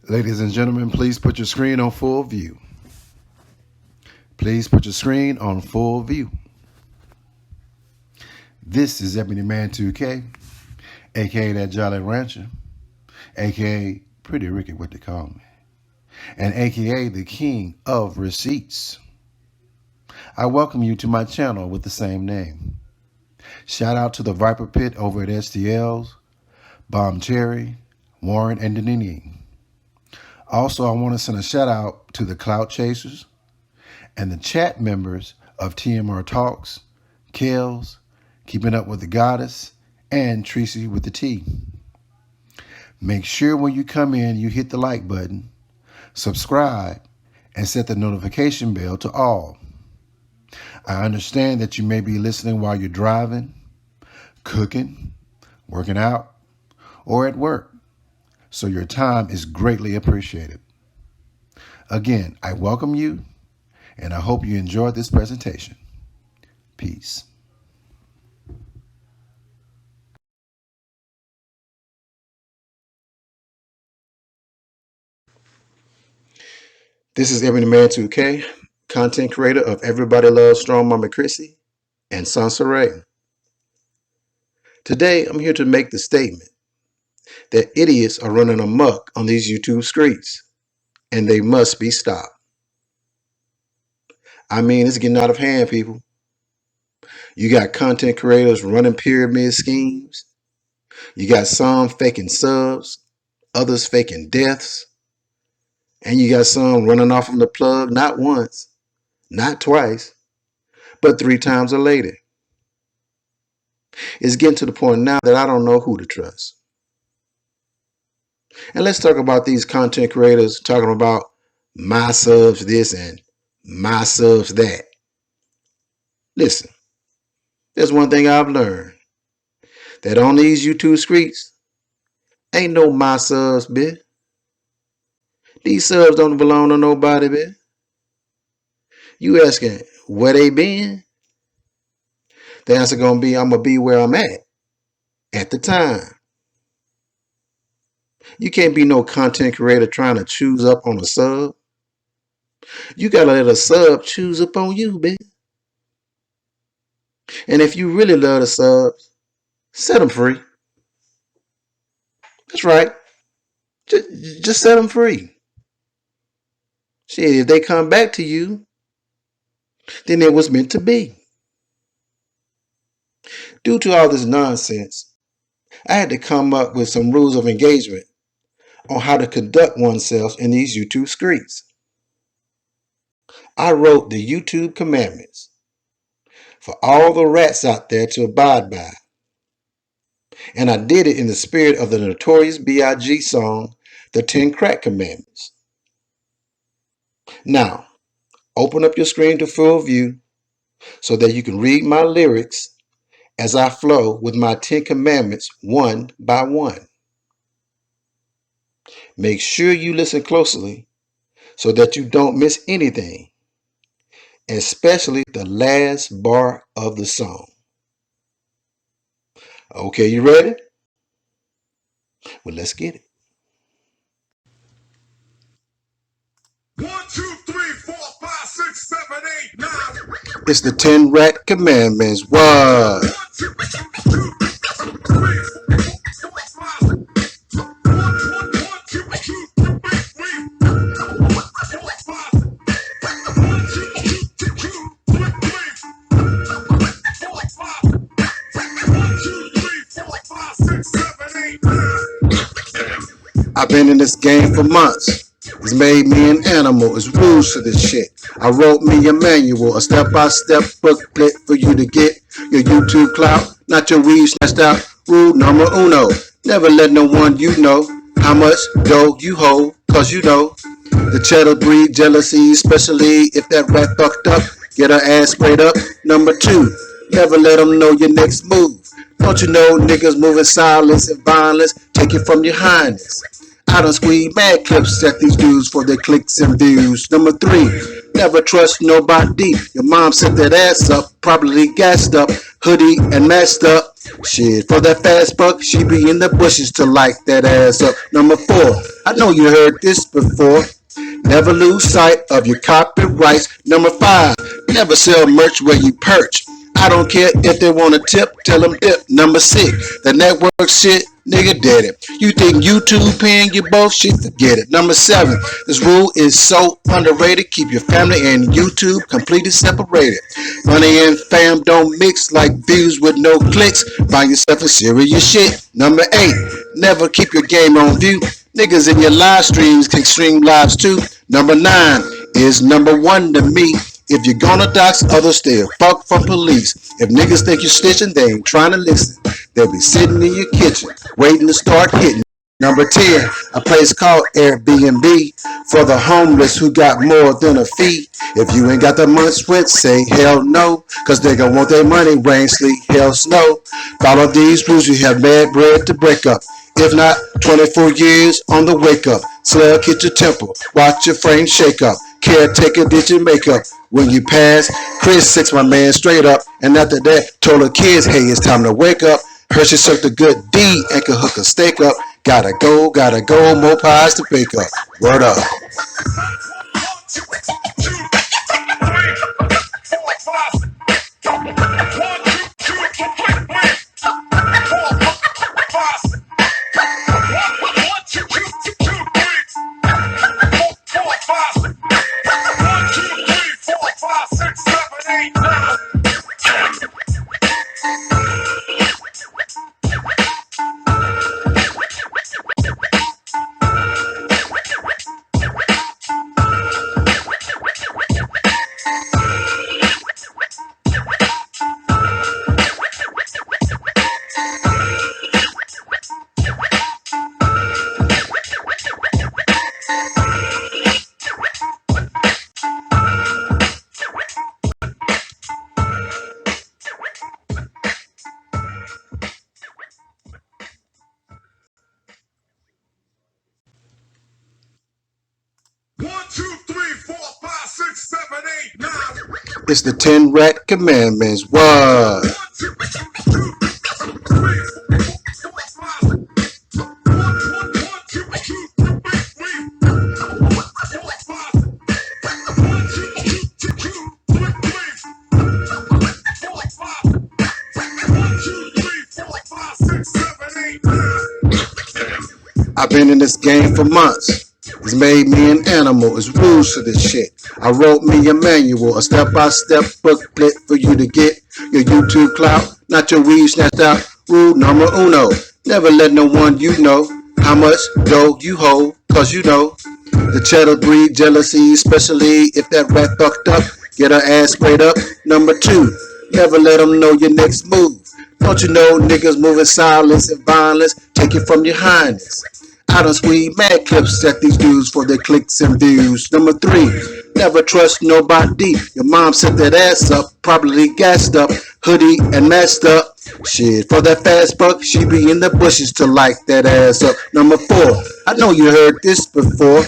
Ladies and gentlemen, please put your screen on full view. Please put your screen on full view. This is Ebony Man 2K, aka that Jolly Rancher, aka Pretty Ricky, what they call me, and aka the King of Receipts. I welcome you to my channel with the same name. Shout out to the Viper Pit over at STL's, Bomb Cherry, Warren, and Denini. Also, I want to send a shout out to the Clout Chasers and the chat members of TMR Talks, Kels, Keeping Up with the Goddess, and CHRISSY with the T. Make sure when you come in, you hit the like button, subscribe, and set the notification bell to all. I understand that you may be listening while you're driving, cooking, working out, or at work, so your time is greatly appreciated. Again, I welcome you, and I hope you enjoyed this presentation. Peace. This is Ebony Man 2K, content creator of Everybody Loves Strong Mama CHRISSY and Sansaray. Today, I'm here to make the statement that idiots are running amok on these YouTube streets, and they must be stopped. I mean, it's getting out of hand, people. You got content creators running pyramid schemes. You got some faking subs, others faking deaths. And you got some running off on the plug not once, not twice, but 3 times or later. It's getting to the point now that I don't know who to trust. And let's talk about these content creators talking about my subs this and my subs that. Listen, there's one thing I've learned, that on these YouTube streets, ain't no my subs, bitch. These subs don't belong to nobody, bitch. You asking where they been? The answer gonna be, I'm gonna be where I'm at the time. You can't be no content creator trying to choose up on a sub. You gotta let a sub choose up on you, bitch. And if you really love the subs, set them free. That's right. Just set them free. Shit, if they come back to you, then it was meant to be. Due to all this nonsense, I had to come up with some rules of engagement on how to conduct oneself in these YouTube streets. I wrote the YouTube commandments for all the rats out there to abide by. And I did it in the spirit of the Notorious B.I.G. song, The 10 Crack Commandments. Now, open up your screen to full view so that you can read my lyrics as I flow with my 10 commandments one by one. Make sure you listen closely so that you don't miss anything, especially the last bar of the song. Okay, you ready? Well, let's get it. 1, 2, 3, 4, 5, 6, 7, 8, 9. It's the 10 rat commandments. What? 1, 2, 3, 4, 5. 1, 2, 6, 7, 8, 9. I've been in this game for months. It's made me an animal. It's rules to this shit. I wrote me a manual, a step-by-step booklet for you to get your YouTube clout, not your weed snatched out. Rule number uno, never let no one you know how much dough you hold, cause you know the cheddar breed jealousy, especially if that rat fucked up, get her ass sprayed up. Number 2, never let them know your next move. Don't you know niggas moving silence and violence, take it from your highness. I done squeeze mad clips at these dudes for their clicks and views. Number 3, never trust nobody. Your mom set that ass up, probably gassed up, hoodie and masked up. Shit, for that fast buck, she be in the bushes to light that ass up. Number 4, I know you heard this before. Never lose sight of your copyrights. Number 5, never sell merch where you perch. I don't care if they want a tip, tell them dip. Number 6, the network shit, nigga did it. You think YouTube paying you both? Shit, forget it. Number 7, this rule is so underrated. Keep your family and YouTube completely separated. Money and fam don't mix like views with no clicks. Buy yourself a serious shit. Number 8, never keep your game on view. Niggas in your live streams can stream lives too. Number 9 is number 1 to me. If you're gonna dox others, stay fuck from police. If niggas think you're stitching, they ain't trying to listen. They'll be sitting in your kitchen, waiting to start hitting. Number 10, a place called Airbnb for the homeless who got more than a fee. If you ain't got the month's rent, say hell no, cause they gon' want their money, rain, sleet, hell, snow. Follow these rules, you have mad bread to break up. If not, 24 years on the wake up. Slug hit your temple, watch your frame shake up. Caretaker did your makeup. When you pass, Chris six my man straight up. And after that, told her kids, hey, it's time to wake up. Hershey sucked a good D and could hook a steak up. Gotta go, more pies to bake up. Word up. It's the 10 rat commandments. What? I've been in this game for months. It's made me an animal. It's rules to this shit. I wrote me a manual, a step-by-step booklet for you to get your YouTube clout, not your weed snatched out. Rule number uno, never let no one you know how much dough you hold, cause you know the cheddar breed jealousy, especially if that rat fucked up, get her ass sprayed up. Number 2, never let them know your next move. Don't you know niggas moving silence and violence, take it from your highness. I done squeeze mad clips at these dudes for their clicks and views. Number 3, never trust nobody. Your mom set that ass up, probably gassed up, hoodie and masked up. Shit, for that fast buck, she be in the bushes to light that ass up. Number 4, I know you heard this before.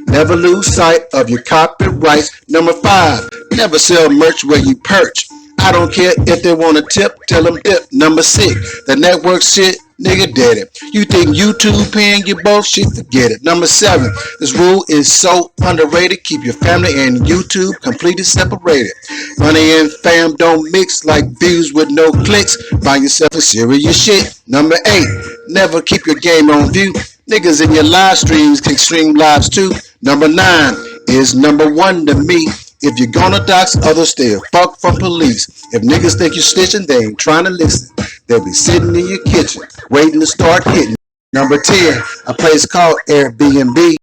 Never lose sight of your copyrights. Number 5, never sell merch where you perch. I don't care if they want a tip, tell them dip. Number 6, the network shit, nigga did it. You think YouTube paying you both? Shit, forget it. Number 7, this rule is so underrated. Keep your family and YouTube completely separated. Money and fam don't mix like views with no clicks. Buy yourself a serious shit. Number 8, never keep your game on view. Niggas in your live streams can stream lives too. Number 9 is number 1 to me. If you're gonna dox others, stay fuck from police. If niggas think you're stitching, they ain't trying to listen. They'll be sitting in your kitchen, waiting to start hitting. Number 10, a place called Airbnb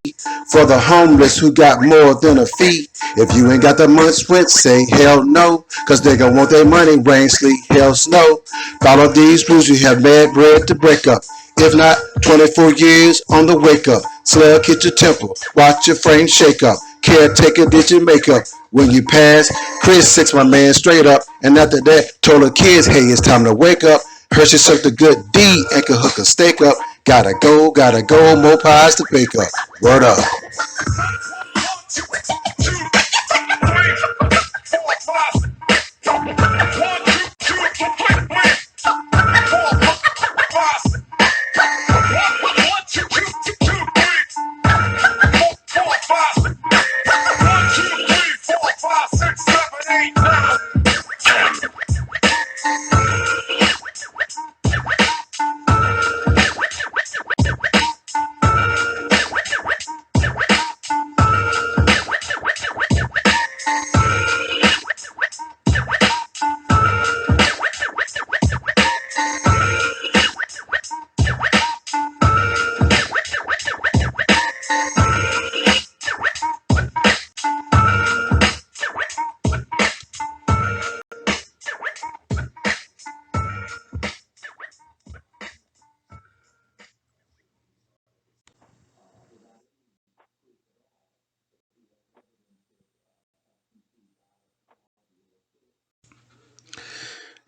for the homeless who got more than a fee. If you ain't got the month's rent, say hell no, cause they gon' want their money, rain, sleet, hell, snow. Follow these rules, you have mad bread to break up. If not, 24 years on the wake up. Slug hit your temple, watch your frame shake up. Caretaker did your makeup. When you pass, Chris six my man straight up. And after that, told her kids, hey, it's time to wake up. Hershey sucked a good D and could hook a steak up. Gotta go, more pies to bake up. Word up.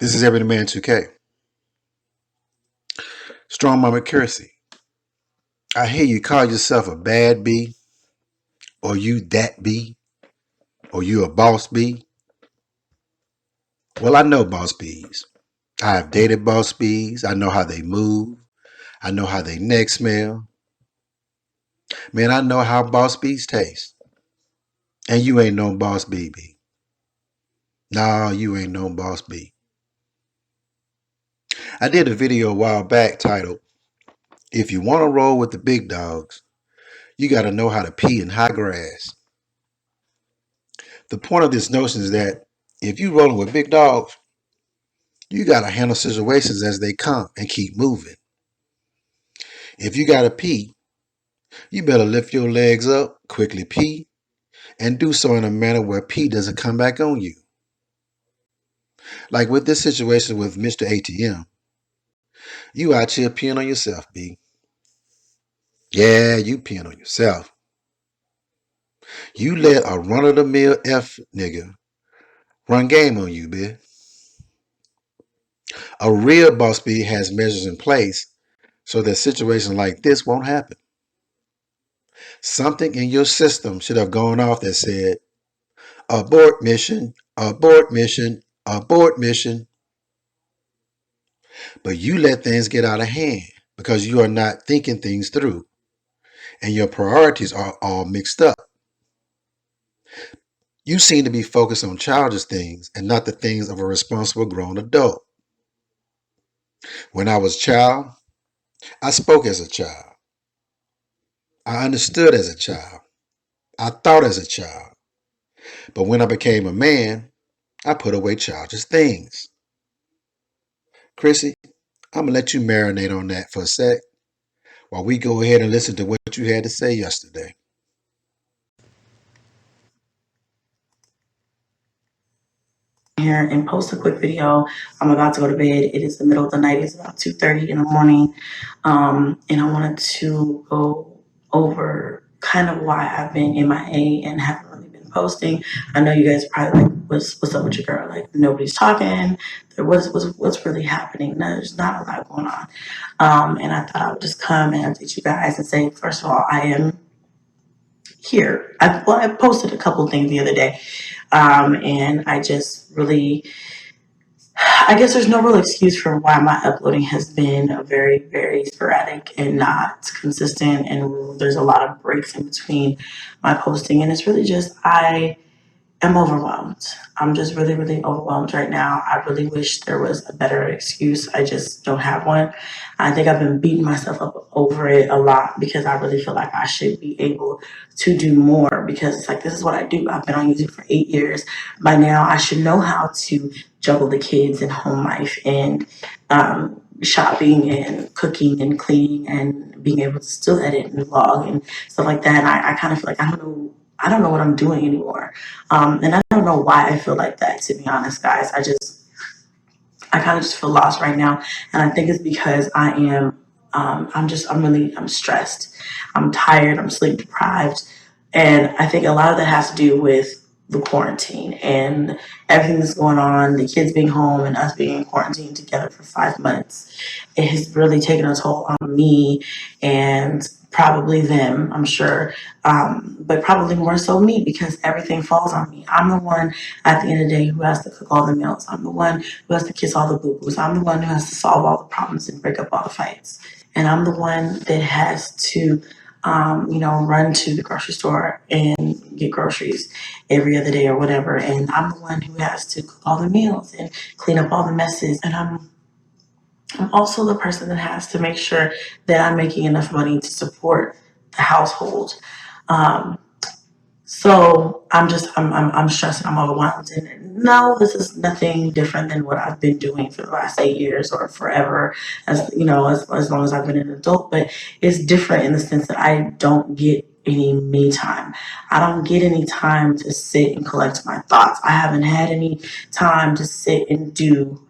This is Every Man 2K. Strong Mama CHRISSY. I hear you call yourself a bad bee, or you that bee, or you a boss bee. Well, I know boss bees. I have dated boss bees. I know how they move. I know how they neck smell. Man, I know how boss bees taste. And you ain't no boss bee bee. No, you ain't no boss bee. I did a video a while back titled, If You Want to Roll with the Big Dogs, You Got to Know How to Pee in High Grass. The point of this notion is that if you rolling with big dogs, you got to handle situations as they come and keep moving. If you got to pee, you better lift your legs up, quickly pee, and do so in a manner where pee doesn't come back on you. Like with this situation with Mr. ATM, you out here peeing on yourself, B. Yeah, you peeing on yourself. You let a run-of-the-mill F nigga run game on you, B. A real boss B has measures in place so that situations like this won't happen. Something in your system should have gone off that said, abort mission, abort mission, abort mission. But you let things get out of hand because you are not thinking things through and your priorities are all mixed up. You seem to be focused on childish things and not the things of a responsible grown adult. When I was a child, I spoke as a child. I understood as a child. I thought as a child. But when I became a man, I put away childish things. Chrissy, I'm going to let you marinate on that for a sec while we go ahead and listen to what you had to say yesterday. Here and post a quick video. I'm about to go to bed. It is the middle of the night. It's about 2:30 in the morning. And I wanted to go over kind of why I've been MIA and haven't really been posting. I know you guys are probably like, what's up with your girl? Like nobody's talking. What's really happening? No, there's not a lot going on. And I thought I would just come and update you guys and say, first of all, I am here. I posted a couple things the other day. And I just really, I guess there's no real excuse for why my uploading has been very, very sporadic and not consistent. And there's a lot of breaks in between my posting. And it's really just, I am overwhelmed. I'm just really, really overwhelmed right now. I really wish there was a better excuse. I just don't have one. I think I've been beating myself up over it a lot because I really feel like I should be able to do more because it's like, this is what I do. I've been on YouTube for 8 years. By now, I should know how to juggle the kids and home life and shopping and cooking and cleaning and being able to still edit and vlog and stuff like that. And I kind of feel like I don't know what I'm doing anymore. And I don't know why I feel like that, to be honest, guys. I kind of just feel lost right now. And I think it's because I'm stressed. I'm tired. I'm sleep deprived. And I think a lot of that has to do with the quarantine and everything that's going on, the kids being home and us being in quarantine together for 5 months. It has really taken a toll on me and probably them, I'm sure, but probably more so me because everything falls on me. I'm the one at the end of the day who has to cook all the meals. I'm the one who has to kiss all the boo-boos. I'm the one who has to solve all the problems and break up all the fights. And I'm the one that has to, run to the grocery store and get groceries every other day or whatever. And I'm the one who has to cook all the meals and clean up all the messes. And I'm also the person that has to make sure that I'm making enough money to support the household. So I'm stressed and I'm overwhelmed. And no, this is nothing different than what I've been doing for the last 8 years or forever, as long as I've been an adult. But it's different in the sense that I don't get any me time. I don't get any time to sit and collect my thoughts. I haven't had any time to sit and do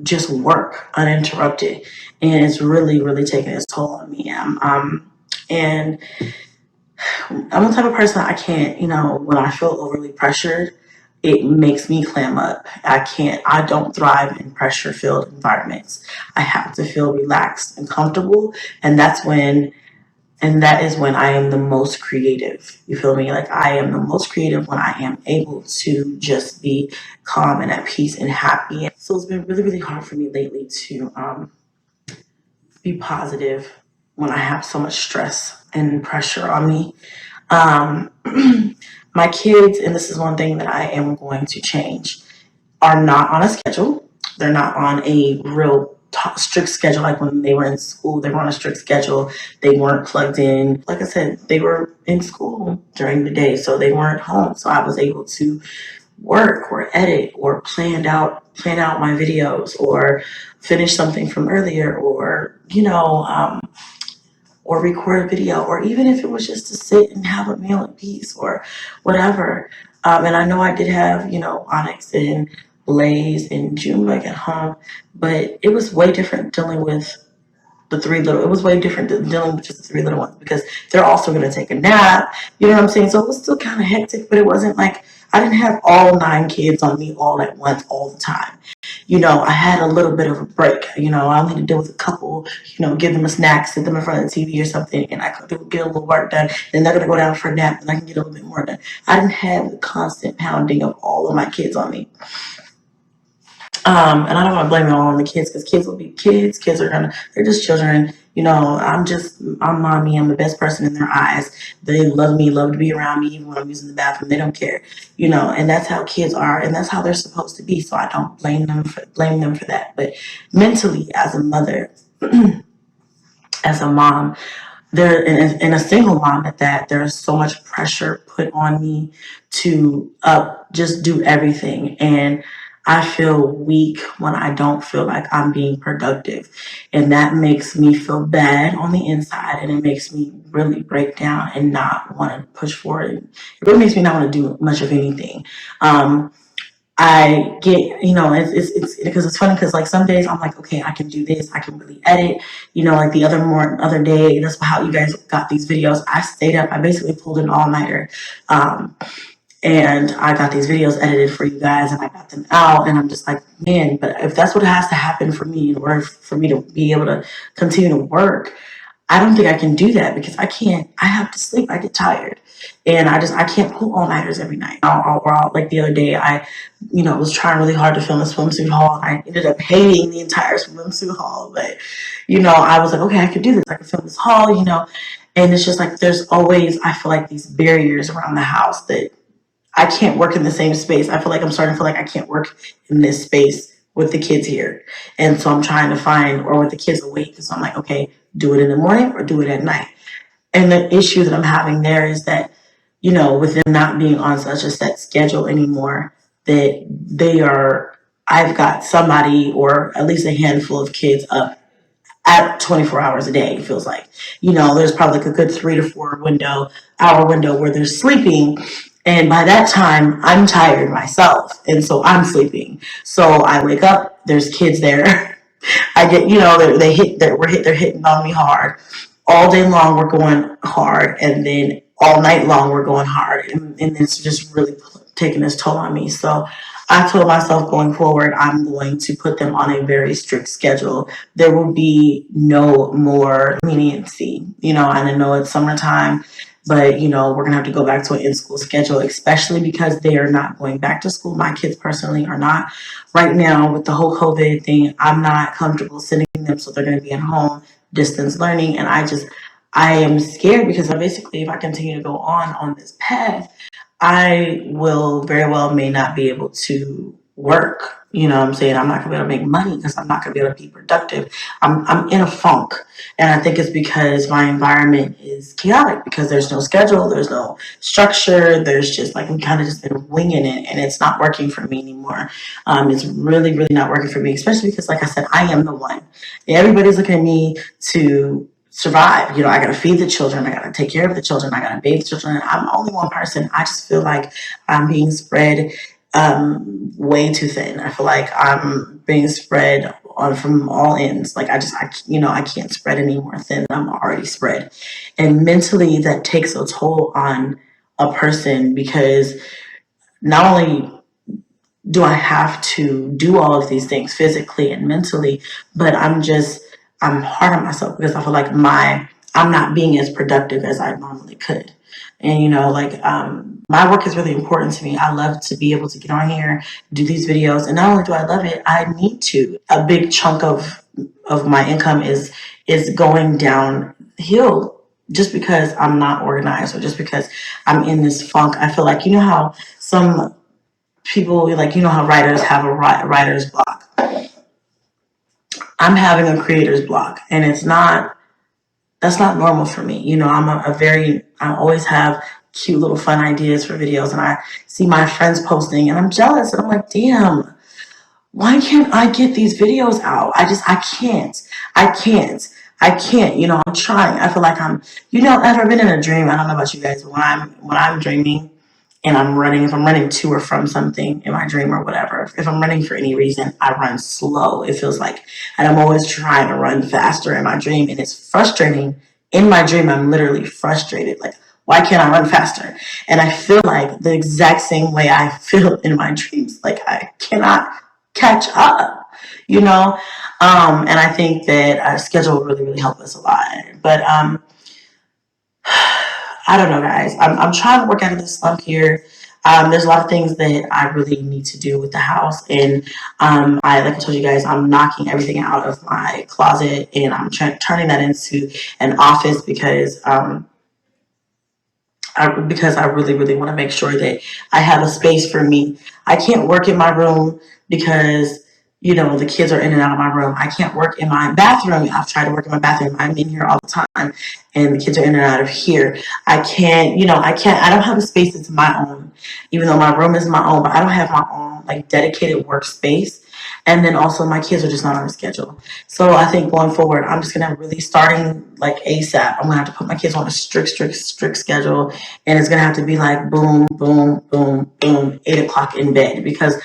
just work uninterrupted, and it's really, really taking its toll on me. And I'm the type of person I can't, when I feel overly pressured, it makes me clam up. I don't thrive in pressure filled environments. I have to feel relaxed and comfortable. And that is when I am the most creative. You feel me? Like, I am the most creative when I am able to just be calm and at peace and happy. So it's been really, really hard for me lately to be positive when I have so much stress and pressure on me. Um, my kids, and this is one thing that I am going to change, are not on a schedule. They're not on a real strict schedule. Like when they were in school, they were on a strict schedule. They weren't plugged in. Like I said, they were in school during the day, so they weren't home. So I was able to work or edit or plan out my videos or finish something from earlier, or or record a video, or even if it was just to sit and have a meal in peace or whatever. And I know I did have, Onyx and Blaze and Junebug at home, but it was way different dealing with it was way different than dealing with just the three little ones, because they're also going to take a nap. You know what I'm saying? So it was still kind of hectic, but it wasn't like I didn't have all 9 kids on me all at once all the time. I had a little bit of a break. I only had to deal with a couple, give them a snack, sit them in front of the TV or something, and I could get a little work done. And they're going to go down for a nap, and I can get a little bit more done. I didn't have the constant pounding of all of my kids on me. And I don't want to blame it all on the kids, because kids will be kids. They're just children. I'm mommy. I'm the best person in their eyes. They love me, love to be around me, even when I'm using the bathroom. They don't care, and that's how kids are, and that's how they're supposed to be. So I don't blame them for that. But mentally, as a mother, as a mom, and a single mom at that, there's so much pressure put on me to just do everything. And I feel weak when I don't feel like I'm being productive. And that makes me feel bad on the inside, and it makes me really break down and not want to push forward. It really makes me not want to do much of anything. I get, it's because it's funny, because like some days I'm like, okay, I can do this, I can really edit, like the other day, that's how you guys got these videos. I stayed up, I basically pulled an all-nighter, and I got these videos edited for you guys, and I got them out, and I'm just like, man, but if that's what has to happen for me in order for me to be able to continue to work, I don't think I can do that, because I have to sleep. I get tired, and I can't pull all-nighters every night. Like the other day, I was trying really hard to film a swimsuit haul, and I ended up hating the entire swimsuit haul. But, I was like, okay, I could do this. I could film this haul, and it's just like, there's always, I feel like, these barriers around the house that I can't work in the same space. I feel like I'm starting to feel like I can't work in this space with the kids here. And so I'm trying to find, or with the kids awake, so I'm like, okay, do it in the morning or do it at night. And the issue that I'm having there is that, with them not being on such a set schedule anymore, that I've got somebody, or at least a handful of kids up at 24 hours a day, it feels like. There's probably like a good 3 to 4 hour window where they're sleeping. And by that time, I'm tired myself. And so I'm sleeping. So I wake up, there's kids there. I get, they're hitting on me hard. All day long, we're going hard. And then all night long, we're going hard. And it's just really taking its toll on me. So I told myself, going forward, I'm going to put them on a very strict schedule. There will be no more leniency, and I know it's summertime, but, we're going to have to go back to an in-school schedule, especially because they are not going back to school. My kids personally are not. Right now, with the whole COVID thing, I'm not comfortable sending them, so they're going to be at home, distance learning. And I am scared, because if I continue to go on this path, I will very well may not be able to work. You know what I'm saying? I'm not gonna be able to make money, because I'm not gonna be able to be productive. I'm in a funk. And I think it's because my environment is chaotic, because there's no schedule, there's no structure, there's just like, I'm kind of just been winging it, and it's not working for me anymore. It's really, really not working for me, especially because, like I said, I am the one. Everybody's looking at me to survive. I gotta feed the children, I gotta take care of the children, I gotta bathe the children. I'm only one person. I just feel like I'm being spread way too thin. I feel like I'm being spread on from all ends. Like I can't spread any more thin than I'm already spread. And mentally, that takes a toll on a person, because not only do I have to do all of these things physically and mentally, but I'm hard on myself because I feel like I'm not being as productive as I normally could. And my work is really important to me. I love to be able to get on here, do these videos, and not only do I love it, I need to. A big chunk of my income is going downhill just because I'm not organized or just because I'm in this funk. I feel like how some people how writers have a writer's block. I'm having a creator's block, and that's not normal for me. I always have cute little fun ideas for videos, and I see my friends posting and I'm jealous, and I'm like, damn, why can't I get these videos out? I can't. I can't. I'm trying. I feel like ever been in a dream? I don't know about you guys, but when I'm dreaming and if I'm running to or from something in my dream or whatever, if I'm running for any reason, I run slow. It feels like, and I'm always trying to run faster in my dream, and it's frustrating. In my dream, I'm literally frustrated. Like, why can't I run faster? And I feel like the exact same way I feel in my dreams. Like, I cannot catch up, and I think that our schedule will really, really help us a lot. But I don't know, guys. I'm trying to work out of this slump here. There's a lot of things that I really need to do with the house, and like I told you guys, I'm knocking everything out of my closet, and I'm turning that into an office because I really, really want to make sure that I have a space for me. I can't work in my room because, the kids are in and out of my room. I can't work in my bathroom. I've tried to work in my bathroom. I'm in here all the time, and the kids are in and out of here. I don't have a space that's my own, even though my room is my own, but I don't have my own, like, dedicated workspace. And then also my kids are just not on a schedule. So I think going forward, I'm just gonna really starting like ASAP. I'm gonna have to put my kids on a strict schedule, and it's gonna have to be like boom, boom, boom, boom, 8 o'clock in bed. Because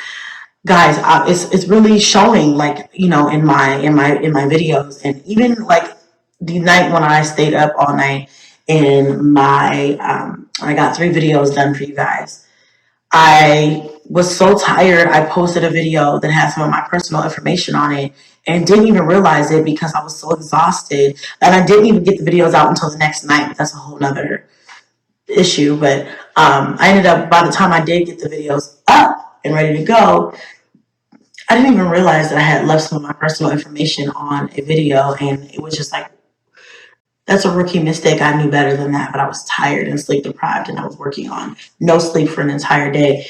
guys, it's really showing, like, in my videos, and even like the night when I stayed up all night and I got 3 videos done for you guys. I was so tired. I posted a video that had some of my personal information on it and didn't even realize it because I was so exhausted, and I didn't even get the videos out until the next night. That's a whole nother issue. But I ended up, by the time I did get the videos up and ready to go, I didn't even realize that I had left some of my personal information on a video, and it was just like, that's a rookie mistake. I knew better than that, but I was tired and sleep deprived, and I was working on no sleep for an entire day.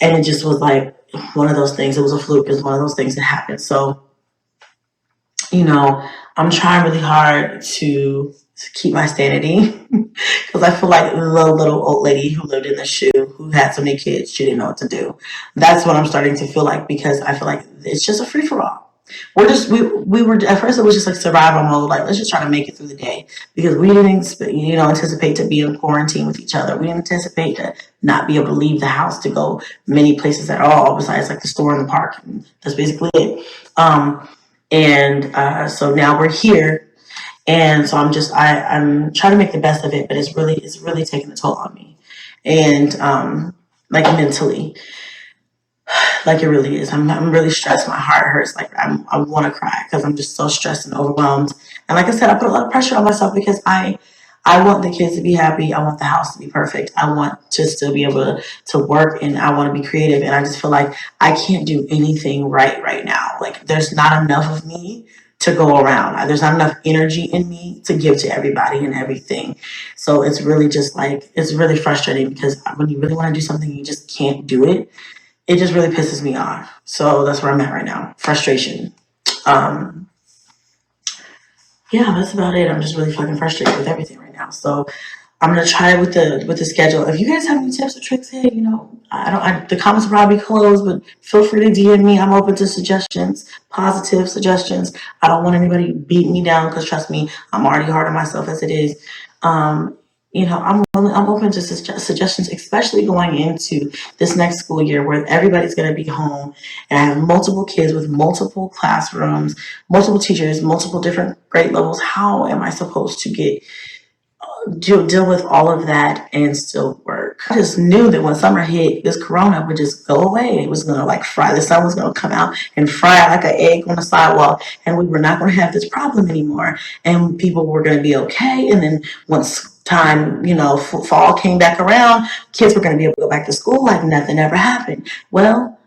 And it just was like one of those things. It was a fluke. It was one of those things that happened. So, I'm trying really hard to keep my sanity because I feel like the little old lady who lived in the shoe, who had so many kids, she didn't know what to do. That's what I'm starting to feel like, because I feel like it's just a free for all. We were, at first it was just like survival mode, like, let's just try to make it through the day, because we didn't anticipate to be in quarantine with each other. We didn't anticipate to not be able to leave the house to go many places at all besides like the store and the park, and that's basically it. So now we're here, and so I'm trying to make the best of it, but it's really taking a toll on me, and like mentally. Like, it really is. I'm really stressed. My heart hurts. Like, I want to cry because I'm just so stressed and overwhelmed. And like I said, I put a lot of pressure on myself because I want the kids to be happy. I want the house to be perfect. I want to still be able to work, and I want to be creative. And I just feel like I can't do anything right now. Like, there's not enough of me to go around. There's not enough energy in me to give to everybody and everything. So it's really just like, it's really frustrating because when you really want to do something, you just can't do it. It just really pisses me off. So that's where I'm at right now. Frustration. Yeah, that's about it. I'm just really fucking frustrated with everything right now. So I'm gonna try with the schedule. If you guys have any tips or tricks, hey, the comments will probably be closed, but feel free to DM me. I'm open to suggestions, positive suggestions. I don't want anybody beating me down, because trust me, I'm already hard on myself as it is. I'm open to suggestions, especially going into this next school year where everybody's going to be home, and I have multiple kids with multiple classrooms, multiple teachers, multiple different grade levels. How am I supposed to deal with all of that and still work? I just knew that when summer hit, this corona would just go away. It was gonna like fry. The sun was gonna come out and fry like an egg on the sidewalk, and we were not gonna have this problem anymore. And people were gonna be okay. And then once time, fall came back around, kids were gonna be able to go back to school like nothing ever happened. Well,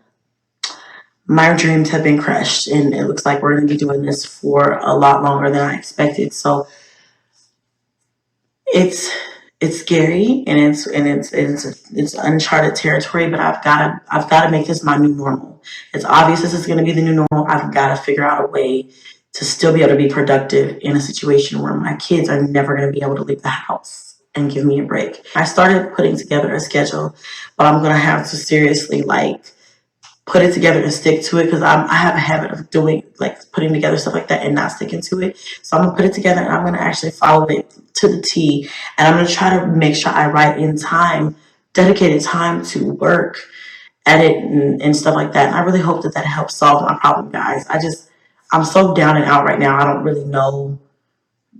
my dreams have been crushed, and it looks like we're going to be doing this for a lot longer than I expected. So it's scary, and it's uncharted territory. But I've got to make this my new normal. It's obvious this is going to be the new normal. I've got to figure out a way to still be able to be productive in a situation where my kids are never going to be able to leave the house and give me a break. I started putting together a schedule, but I'm going to have to seriously put it together and stick to it, because I have a habit of doing putting together stuff like that and not sticking to it. So I'm gonna put it together and I'm gonna actually follow it to the T, and I'm gonna try to make sure I write in time, dedicated time to work, edit, and stuff like that. And I really hope that helps solve my problem, guys. I'm so down and out right now. I don't really know.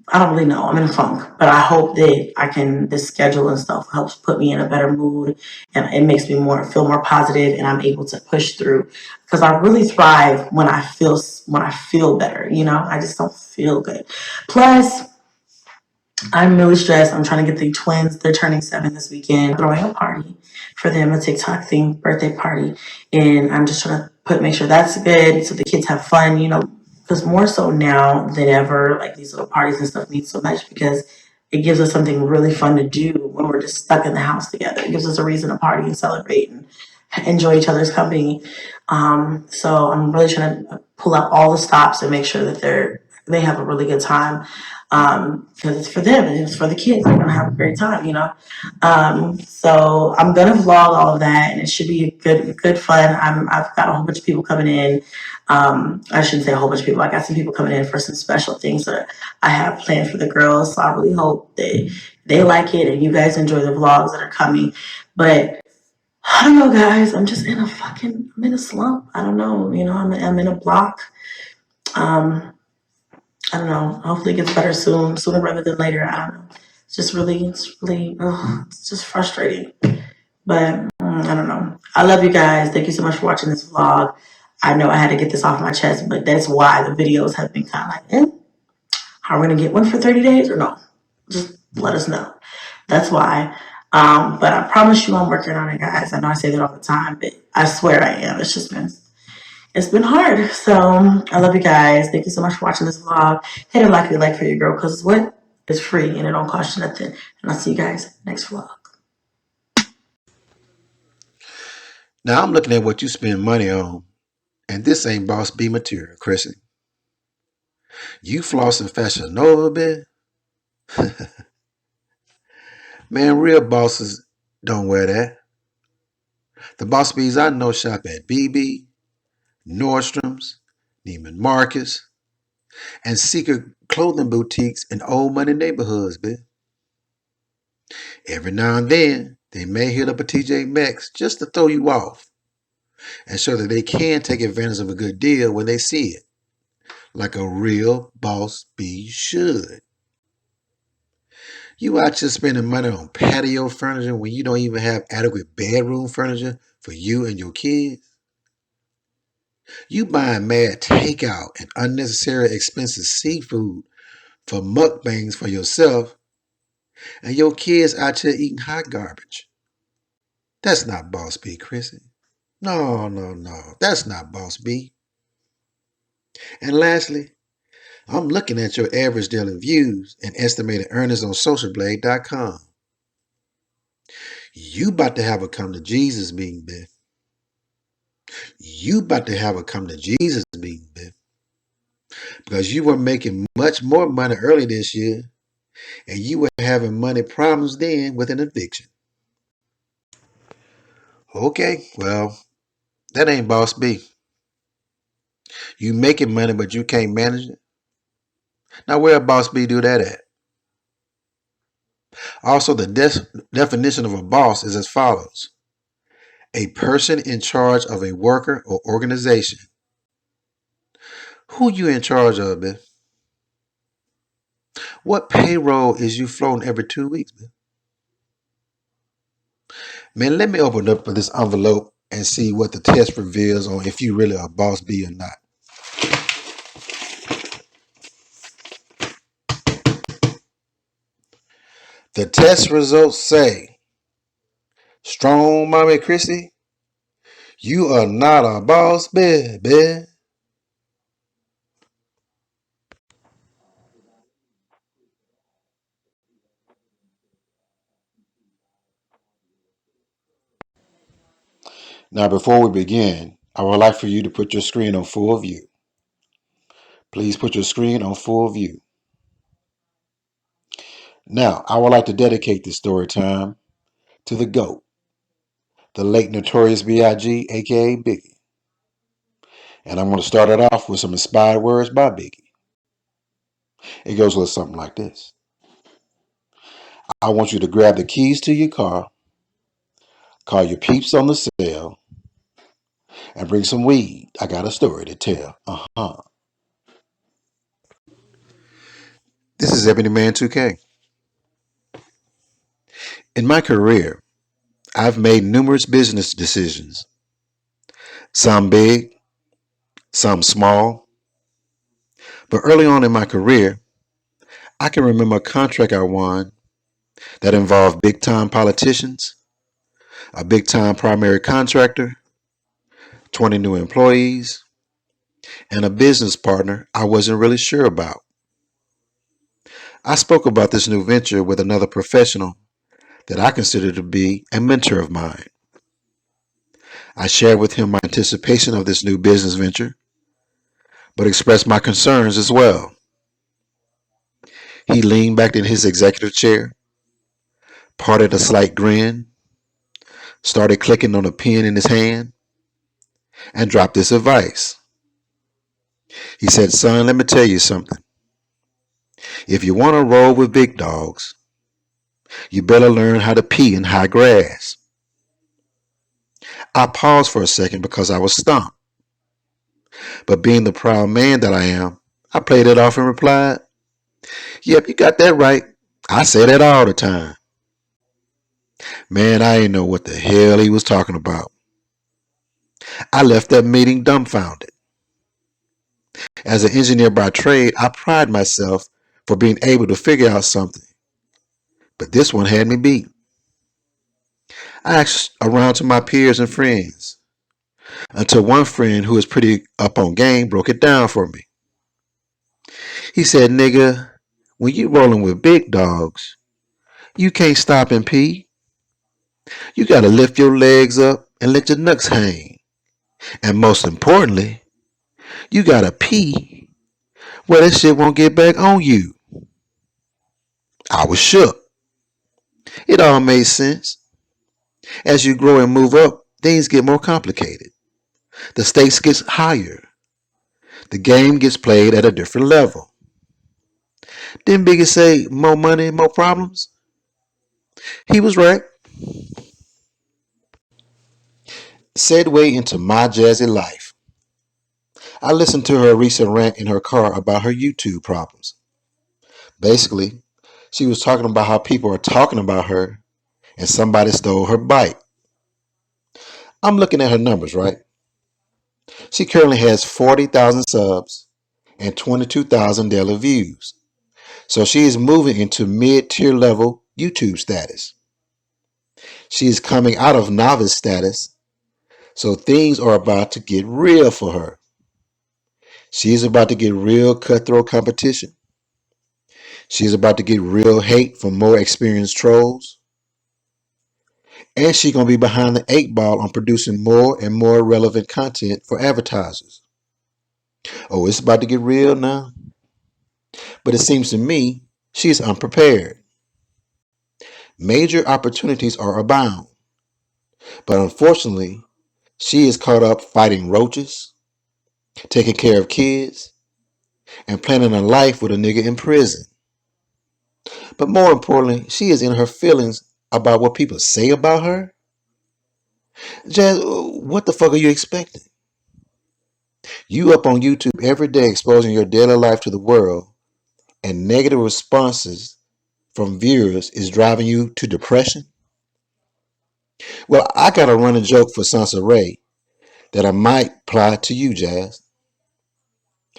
I'm in a funk, but I hope that this schedule and stuff helps put me in a better mood, and it makes me feel more positive, and I'm able to push through, because I really thrive when I feel better. I just don't feel good. Plus, I'm really stressed. I'm trying to get the twins. They're turning 7 this weekend. Throwing a party for them, a TikTok themed birthday party, and I'm just trying to make sure that's good, so the kids have fun. Because more so now than ever, these little parties and stuff mean so much, because it gives us something really fun to do when we're just stuck in the house together. It gives us a reason to party and celebrate and enjoy each other's company. So I'm really trying to pull out all the stops and make sure that they have a really good time. Because it's for them and it's for the kids. They're gonna have a great time, So I'm gonna vlog all of that, and it should be good fun. I've got a whole bunch of people coming in. I shouldn't say a whole bunch of people. I got some people coming in for some special things that I have planned for the girls. So I really hope that they like it and you guys enjoy the vlogs that are coming. But I don't know, guys. I'm just I'm in a slump. I don't know. I'm in a block. I don't know. Hopefully it gets better sooner rather than later. I don't know. It's just frustrating. But I don't know. I love you guys. Thank you so much for watching this vlog. I know I had to get this off my chest, but that's why the videos have been kind of are we going to get one for 30 days or no? Just let us know. That's why. But I promise you I'm working on it, guys. I know I say that all the time, but I swear I am. It's been hard. So I love you guys. Thank you so much for watching this vlog. Hit a like for your girl, because what is free and it don't cost you nothing. And I'll see you guys next vlog. Now I'm looking at what you spend money on, and this ain't Boss B material, Chrissy. You flossing Fashion Nova, man? Man, real bosses don't wear that. The Boss B's I know shop at BB, Nordstrom's, Neiman Marcus, and secret clothing boutiques in old money neighborhoods, man. Every now and then, they may hit up a TJ Maxx just to throw you off and show that they can take advantage of a good deal when they see it, like a real Boss B should. You out here spending money on patio furniture when you don't even have adequate bedroom furniture for you and your kids. You buying mad takeout and unnecessary expensive seafood for mukbangs for yourself, and your kids out here eating hot garbage. That's not Boss B, Chrissy. No, no, no. That's not Boss B. And lastly, I'm looking at your average daily views and estimated earnings on socialblade.com. You about to have a come to Jesus meeting, Biff. You about to have a come to Jesus meeting, Biff. Because you were making much more money early this year, and you were having money problems then with an eviction. Okay, well, that ain't Boss B. You making money, but you can't manage it. Now, where Boss B do that at? Also, the definition of a boss is as follows: a person in charge of a worker or organization. Who you in charge of, man? What payroll is you floating every 2 weeks, man? Man, let me open up this envelope and see what the test reveals on if you really a boss bee or not. The test results say, strong mommy CHRISSY, you are not a boss baby. Now, before we begin, I would like for you to put your screen on full view. Please put your screen on full view. Now, I would like to dedicate this story time to the GOAT, the late Notorious B.I.G., aka Biggie. And I'm going to start it off with some inspired words by Biggie. It goes a little something like this. I want you to grab the keys to your car, call your peeps on the cell, and bring some weed. I got a story to tell. This is Ebony Man 2K. In my career, I've made numerous business decisions, some big, some small. But early on in my career, I can remember a contract I won that involved big time politicians, a big time primary contractor, 20 new employees, and a business partner I wasn't really sure about. I spoke about this new venture with another professional that I consider to be a mentor of mine. I shared with him my anticipation of this new business venture, but expressed my concerns as well. He leaned back in his executive chair, parted a slight grin, started clicking on a pen in his hand, and dropped this advice. He said, son, let me tell you something. If you want to roll with big dogs, you better learn how to pee in high grass. I paused for a second because I was stumped. But being the proud man that I am, I played it off and replied, yep, you got that right. I say that all the time. Man, I didn't know what the hell he was talking about. I left that meeting dumbfounded. As an engineer by trade, I pride myself for being able to figure out something. But this one had me beat. I asked around to my peers and friends until one friend who was pretty up on game broke it down for me. He said, nigga, when you rolling with big dogs, you can't stop and pee. You gotta lift your legs up and let your nuts hang. And most importantly, you gotta pee where that shit won't get back on you. I was shook. It all made sense. As you grow and move up, things get more complicated. The stakes get higher. The game gets played at a different level. Didn't Biggie say more money, more problems? He was right. Segue into my jazzy life. I listened to her recent rant in her car about her YouTube problems. Basically, she was talking about how people are talking about her and somebody stole her bike. I'm looking at her numbers, right? She currently has 40,000 subs and 22,000 daily views. So she is moving into mid-tier level YouTube status. She is coming out of novice status, so things are about to get real for her. She's about to get real cutthroat competition. She's about to get real hate from more experienced trolls. And she's going to be behind the 8 ball on producing more and more relevant content for advertisers. Oh, it's about to get real now. But it seems to me she's unprepared. Major opportunities are abound. But unfortunately, she is caught up fighting roaches, taking care of kids, and planning a life with a nigga in prison. But more importantly, she is in her feelings about what people say about her. Jazz, what the fuck are you expecting? You up on YouTube every day exposing your daily life to the world, and negative responses from viewers is driving you to depression? Well, I got a running joke for Sansa Ray that I might apply to you, Jazz.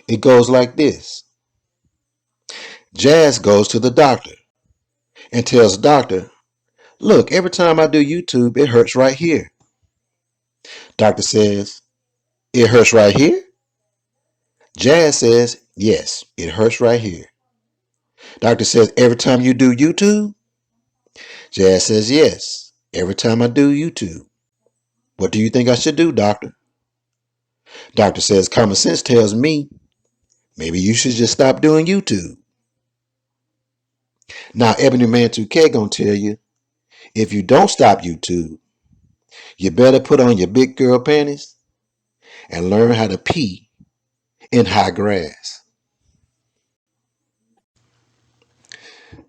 It goes like this. Jazz goes to the doctor and tells doctor, look, every time I do YouTube, it hurts right here. Doctor says, it hurts right here? Jazz says, yes, it hurts right here. Doctor says, every time you do YouTube? Jazz says, yes, every time I do YouTube. What do you think I should do, doctor? Doctor says, common sense tells me maybe you should just stop doing YouTube. Now, Ebony Man 2K gonna tell you, if you don't stop YouTube, you better put on your big girl panties and learn how to pee in high grass.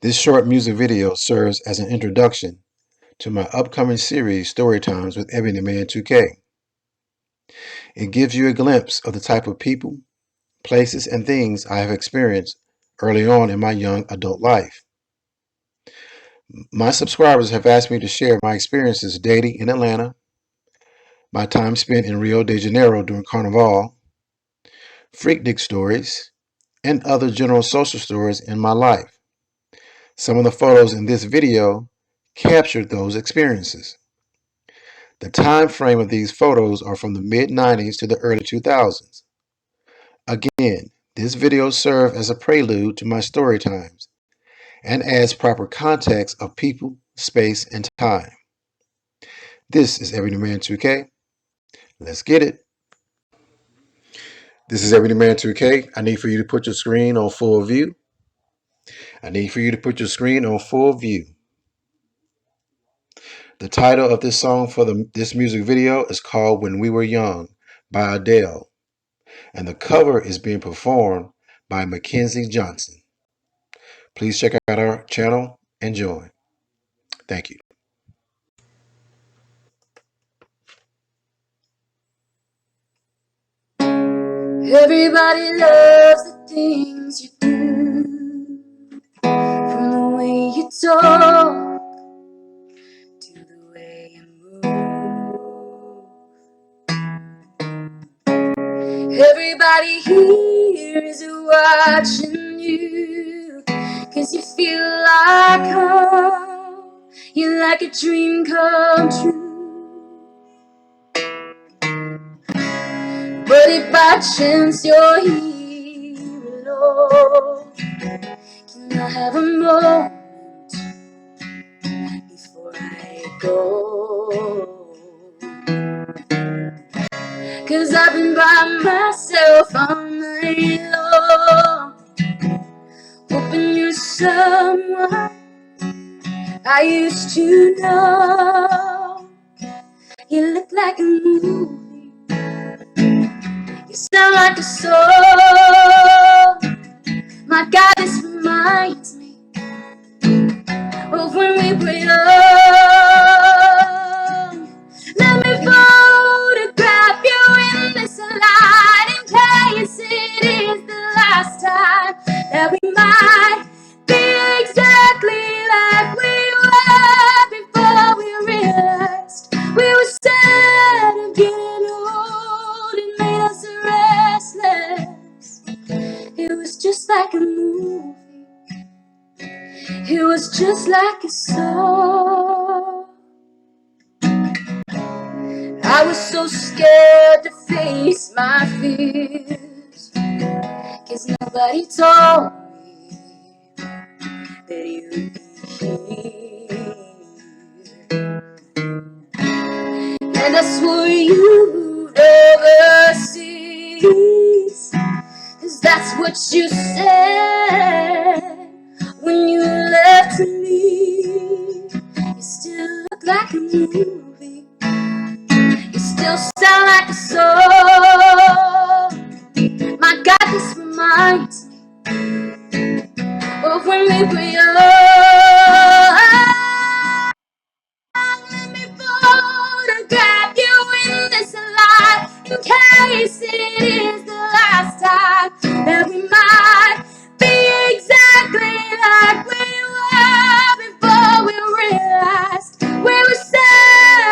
This short music video serves as an introduction to my upcoming series, Story Times with Ebony Man 2K. It gives you a glimpse of the type of people, places, and things I have experienced early on in my young adult life. My subscribers have asked me to share my experiences dating in Atlanta, my time spent in Rio de Janeiro during Carnival, freaknik stories, and other general social stories in my life. Some of the photos in this video captured those experiences. The time frame of these photos are from the mid-90s to the early 2000s. Again, this video serves as a prelude to my story times and adds proper context of people, space, and time. This is Ebony Man 2K. Let's get it. This is Ebony Man 2K. I need for you to put your screen on full view. I need for you to put your screen on full view. The title of this song for this music video is called When We Were Young by Adele, and the cover is being performed by Mackenzie Johnson. Please check out our channel and join. Thank you. Everybody loves the things you do, from the way you talk to the way you move. Everybody here is watching you, 'cause you feel like home, you're like a dream come true. But if by chance you're here alone, can I have a moment before I go? 'Cause I've been by myself all night long, hoping you're someone I used to know. You look like a movie, you sound like a song. My God, this reminds me of when we were young. Let me photograph you in this light, in case it is the last time that we might be exactly like we were before we realized we were sad of getting old. It made us restless. It was just like a movie, it was just like a song. I was so scared to face my fears, 'cause nobody told me that you'd be here. And I swore you'd overseas, 'cause that's what you said when you left me. You still look like a movie, you still sound like a song. My God, this reminds me of when we were young. Let me photograph you in this light, in case it is the last time that we might be exactly like we were before we realized we were sad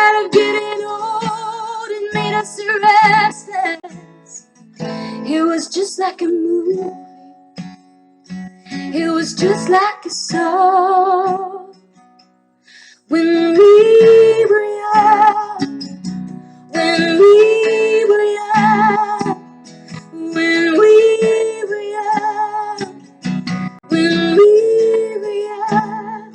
It was just like a song when we were young, when we were young, when we were young, when we were young.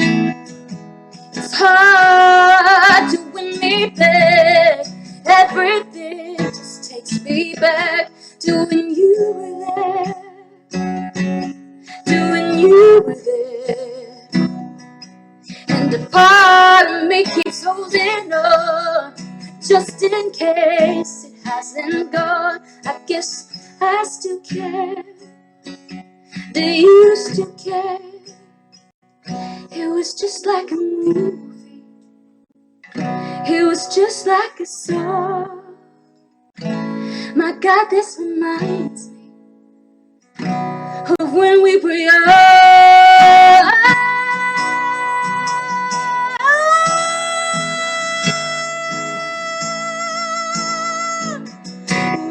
It's hard to win me back. Everything just takes me back to when you were there, to when you were there. And a part of me keeps holding on, just in case it hasn't gone. I guess I still care. Do you still care? It was just like a movie. It was just like a song. My God, this reminds me of when we were young.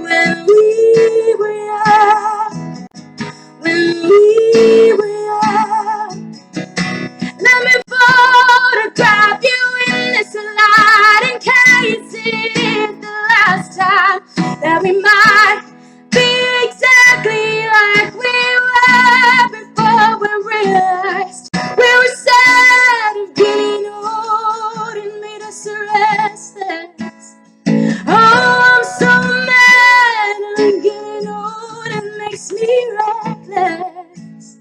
When we were young, when we were young. Let me photograph you in this light in case it's the last time that we might be exactly like we were before we realized we were sad of getting old and made us restless. Oh, I'm so mad I'm getting old, it makes me reckless.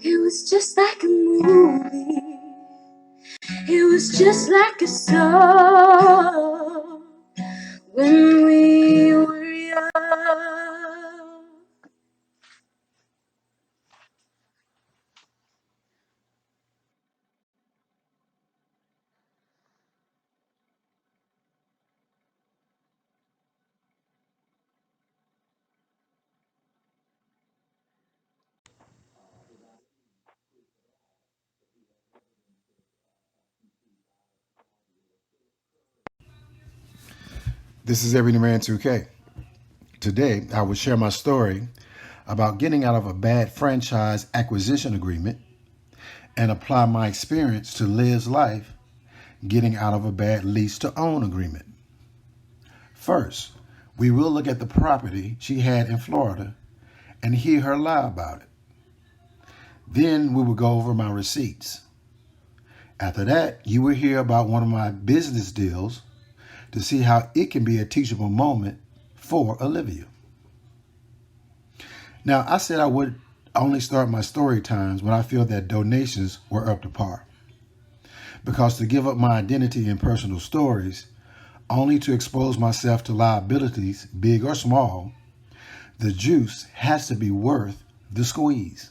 It was just like a movie. It was just like a song when we were young. This is Everyday Man 2K. Today, I will share my story about getting out of a bad franchise acquisition agreement and apply my experience to Liv's life getting out of a bad lease to own agreement. First, we will look at the property she had in Florida and hear her lie about it. Then we will go over my receipts. After that, you will hear about one of my business deals to see how it can be a teachable moment for Olivia. Now, I said I would only start my story times when I feel that donations were up to par. Because to give up my identity and personal stories, only to expose myself to liabilities, big or small, the juice has to be worth the squeeze.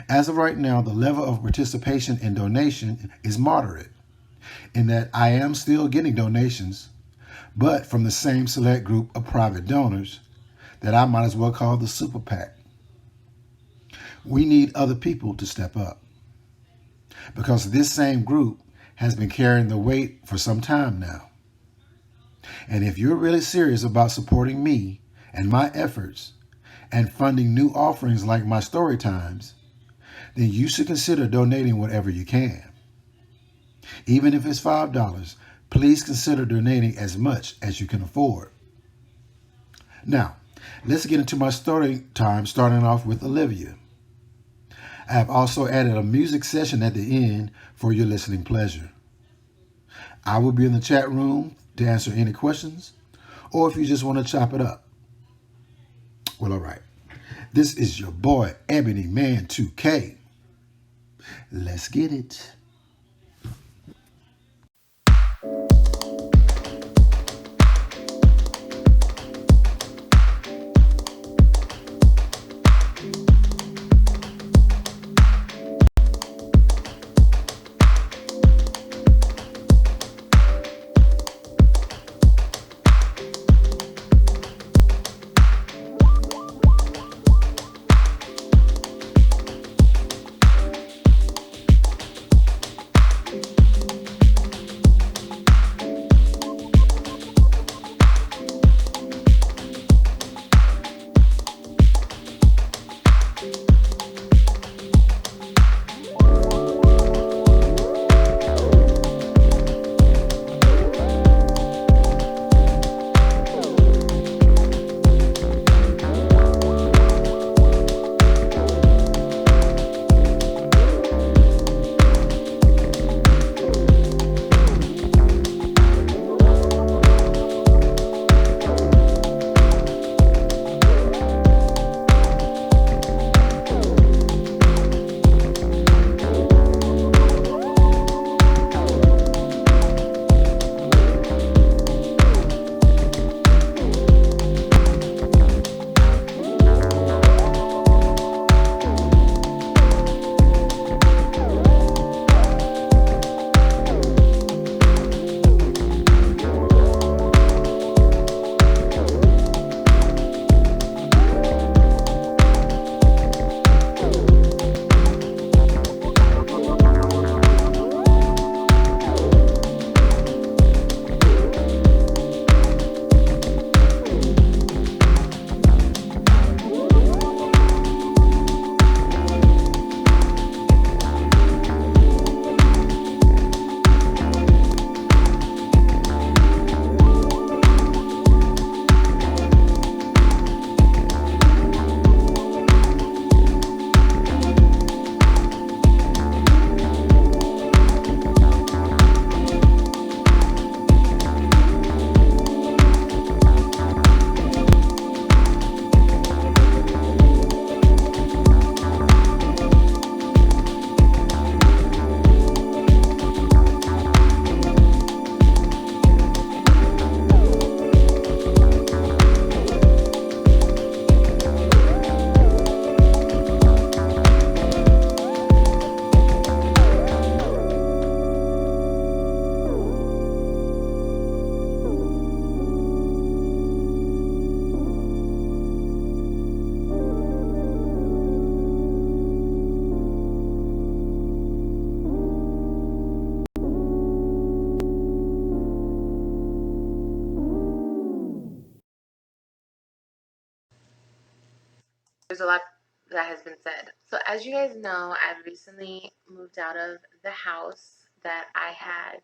As of right now, the level of participation and donation is moderate, in that I am still getting donations, but from the same select group of private donors that I might as well call the Super PAC. We need other people to step up, because this same group has been carrying the weight for some time now. And if you're really serious about supporting me and my efforts and funding new offerings like my story times, then you should consider donating whatever you can. Even if it's $5, please consider donating as much as you can afford. Now, let's get into my story time, starting off with Olivia. I have also added a music session at the end for your listening pleasure. I will be in the chat room to answer any questions, or if you just want to chop it up. Well, all right. This is your boy, Ebony Man 2K. Let's get it. there's a lot that has been said. So as you guys know, I've recently moved out of the house that I had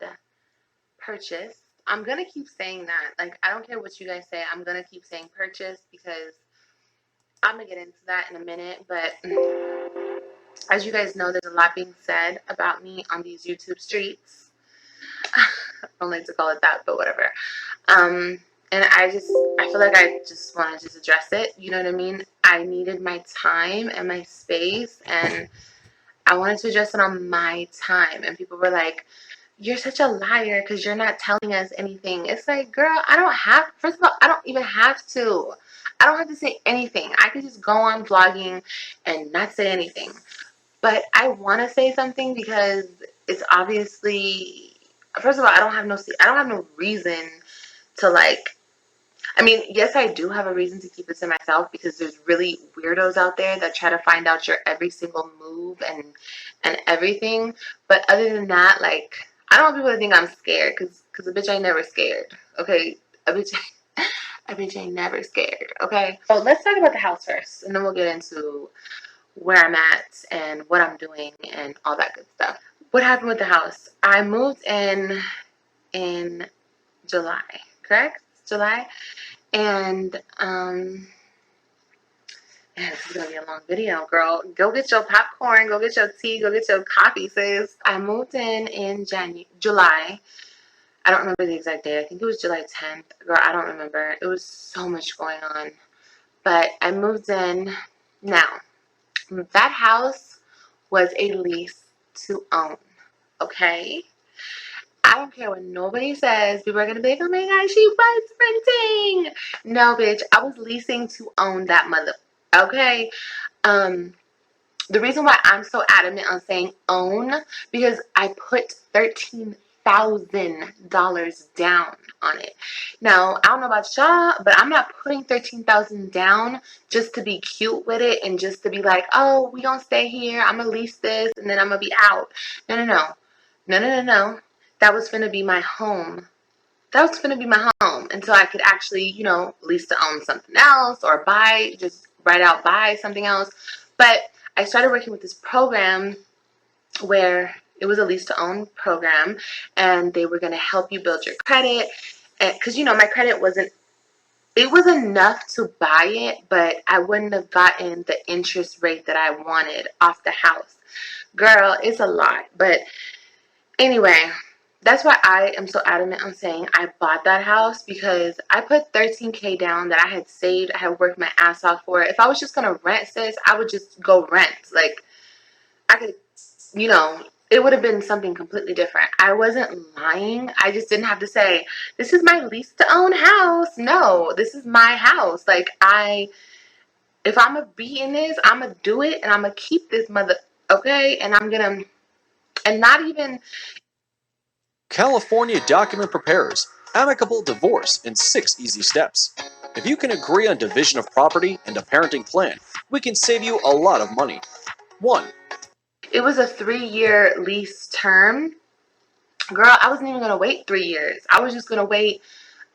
purchased. I'm gonna keep saying that. Like, I don't care what you guys say, I'm gonna keep saying purchase because I'm gonna get into that in a minute. But as you guys know, there's a lot being said about me on these YouTube streets. I don't like to call it that, but whatever. And I feel like I just want to just address it. You know what I mean? I needed my time and my space, and I wanted to address it on my time. And people were like, "You're such a liar because you're not telling us anything." It's like, girl, I don't have, first of all, I don't even have to. I don't have to say anything. I could just go on vlogging and not say anything. But I want to say something because it's obviously, first of all, I don't have no reason to, like, I mean, yes, I do have a reason to keep it to myself because there's really weirdos out there that try to find out your every single move and everything. But other than that, like, I don't want people to think I'm scared because a bitch ain't never scared. Okay, a bitch, a bitch ain't never scared. Okay, so let's talk about the house first, and then we'll get into where I'm at and what I'm doing and all that good stuff. What happened with the house? I moved in July, correct? July. And man, this is gonna be a long video, girl. Go get your popcorn, go get your tea, go get your coffee, sis. I moved in July. I don't remember the exact date. I think it was July 10th. Girl, I don't remember. It was so much going on. But I moved in. Now, that house was a lease to own. Okay? I don't care what nobody says. People are gonna be like, "Oh my gosh, she was renting." No, bitch. I was leasing to own that mother. Okay. Um, the reason why I'm so adamant on saying own because I put $13,000 down on it. Now I don't know about y'all, but I'm not putting 13,000 down just to be cute with it and just to be like, "Oh, we gonna stay here. I'm gonna lease this and then I'm gonna be out." No, no, no, no, no, no, no. That was gonna be my home. That was gonna be my home until I could actually, lease to own something else or just write out buy something else. But I started working with this program where it was a lease to own program, and they were gonna help you build your credit. Because my credit wasn't. It was enough to buy it, but I wouldn't have gotten the interest rate that I wanted off the house. Girl, it's a lot, but anyway, that's why I am so adamant on saying I bought that house because I put 13K down that I had saved. I had worked my ass off for it. If I was just gonna rent, sis, I would just go rent. Like, I could, it would have been something completely different. I wasn't lying. I just didn't have to say, "This is my lease to own house." No, this is my house. Like, if I'm gonna be in this, I'm gonna do it and I'm gonna keep this mother, okay? And not even. California Document Preparers. Amicable divorce in 6 easy steps. If you can agree on division of property and a parenting plan, we can save you a lot of money. 1. It was a 3-year lease term. Girl, I wasn't even gonna wait 3 years. I was just gonna wait.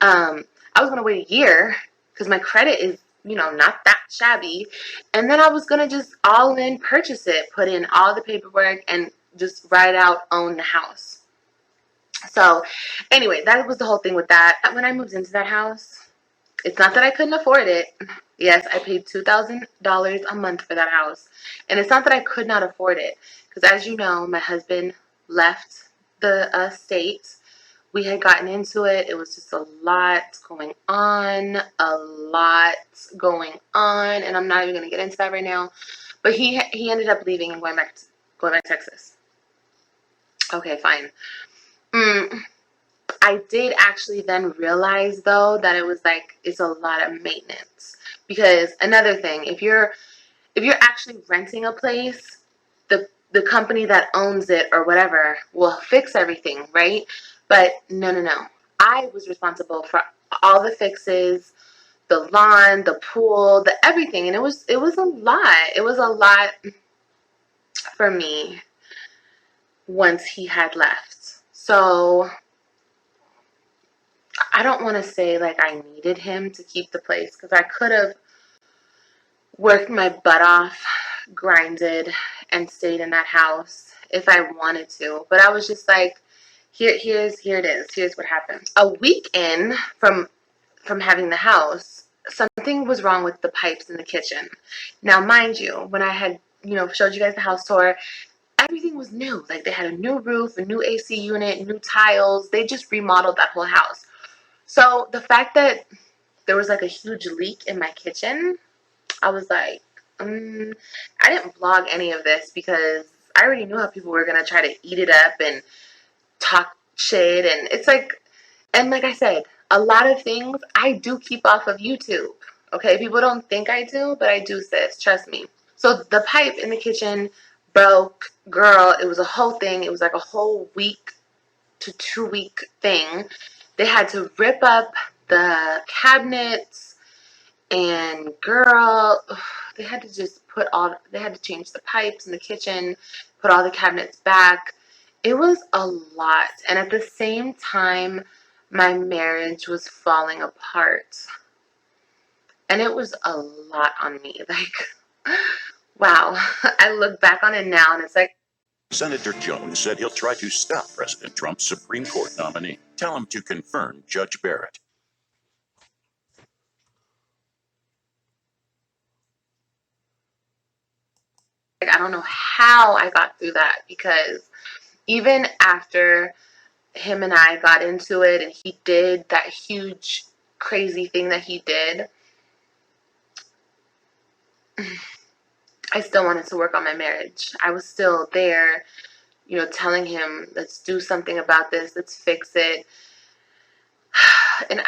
I was gonna wait a year because my credit is, not that shabby, and then I was gonna just all in purchase it, put in all the paperwork, and just write out own the house. So, anyway, that was the whole thing with that. When I moved into that house, it's not that I couldn't afford it. Yes, I paid $2,000 a month for that house. And it's not that I could not afford it. Because as you know, my husband left the state. We had gotten into it. It was just a lot going on. A lot going on. And I'm not even going to get into that right now. But he ended up leaving and going back to Texas. Okay, fine. I did actually then realize though that it was like it's a lot of maintenance because another thing, if you're actually renting a place, the company that owns it or whatever will fix everything, right? But no, no, no. I was responsible for all the fixes, the lawn, the pool, the everything, and it was a lot. It was a lot for me once he had left. So I don't want to say like I needed him to keep the place because I could have worked my butt off, grinded, and stayed in that house if I wanted to. But I was just like, here it is. Here's what happened. A week in from having the house, something was wrong with the pipes in the kitchen. Now, mind you, when I had, showed you guys the house tour, everything was new. Like, they had a new roof, a new AC unit, new tiles. They just remodeled that whole house. So the fact that there was like a huge leak in my kitchen, I was like, I didn't vlog any of this because I already knew how people were going to try to eat it up and talk shit. And it's like, and like I said, a lot of things I do keep off of YouTube. Okay, people don't think I do, but I do, sis. Trust me. So the pipe in the kitchen broke. Girl, it was a whole thing. It was like a whole week to 2 week thing. They had to rip up the cabinets, and girl, they had to just they had to change the pipes in the kitchen, put all the cabinets back. It was a lot. And at the same time, my marriage was falling apart. And it was a lot on me. Like, wow. I look back on it now and it's like, Senator Jones said he'll try to stop President Trump's Supreme Court nominee. Tell him to confirm Judge Barrett. I don't know how I got through that, because even after him and I got into it and he did that huge crazy thing that he did, I still wanted to work on my marriage. I was still there, telling him, let's do something about this, let's fix it. And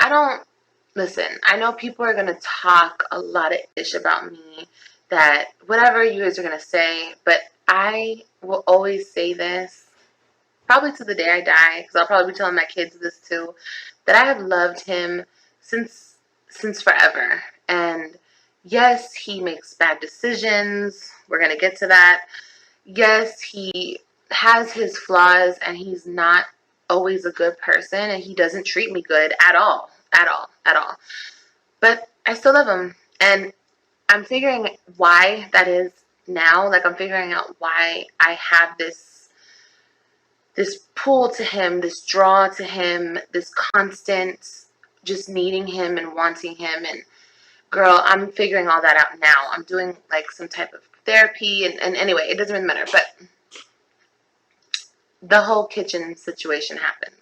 listen, I know people are going to talk a lot of ish about me, that whatever you guys are going to say, but I will always say this, probably to the day I die, because I'll probably be telling my kids this too, that I have loved him since forever. And yes, he makes bad decisions. We're going to get to that. Yes, he has his flaws and he's not always a good person and he doesn't treat me good at all. At all. At all. But I still love him. And I'm figuring why that is now. Like, I'm figuring out why I have this pull to him, this draw to him, this constant just needing him and wanting him. And girl, I'm figuring all that out now. I'm doing like some type of therapy, and anyway, it doesn't really matter. But the whole kitchen situation happened.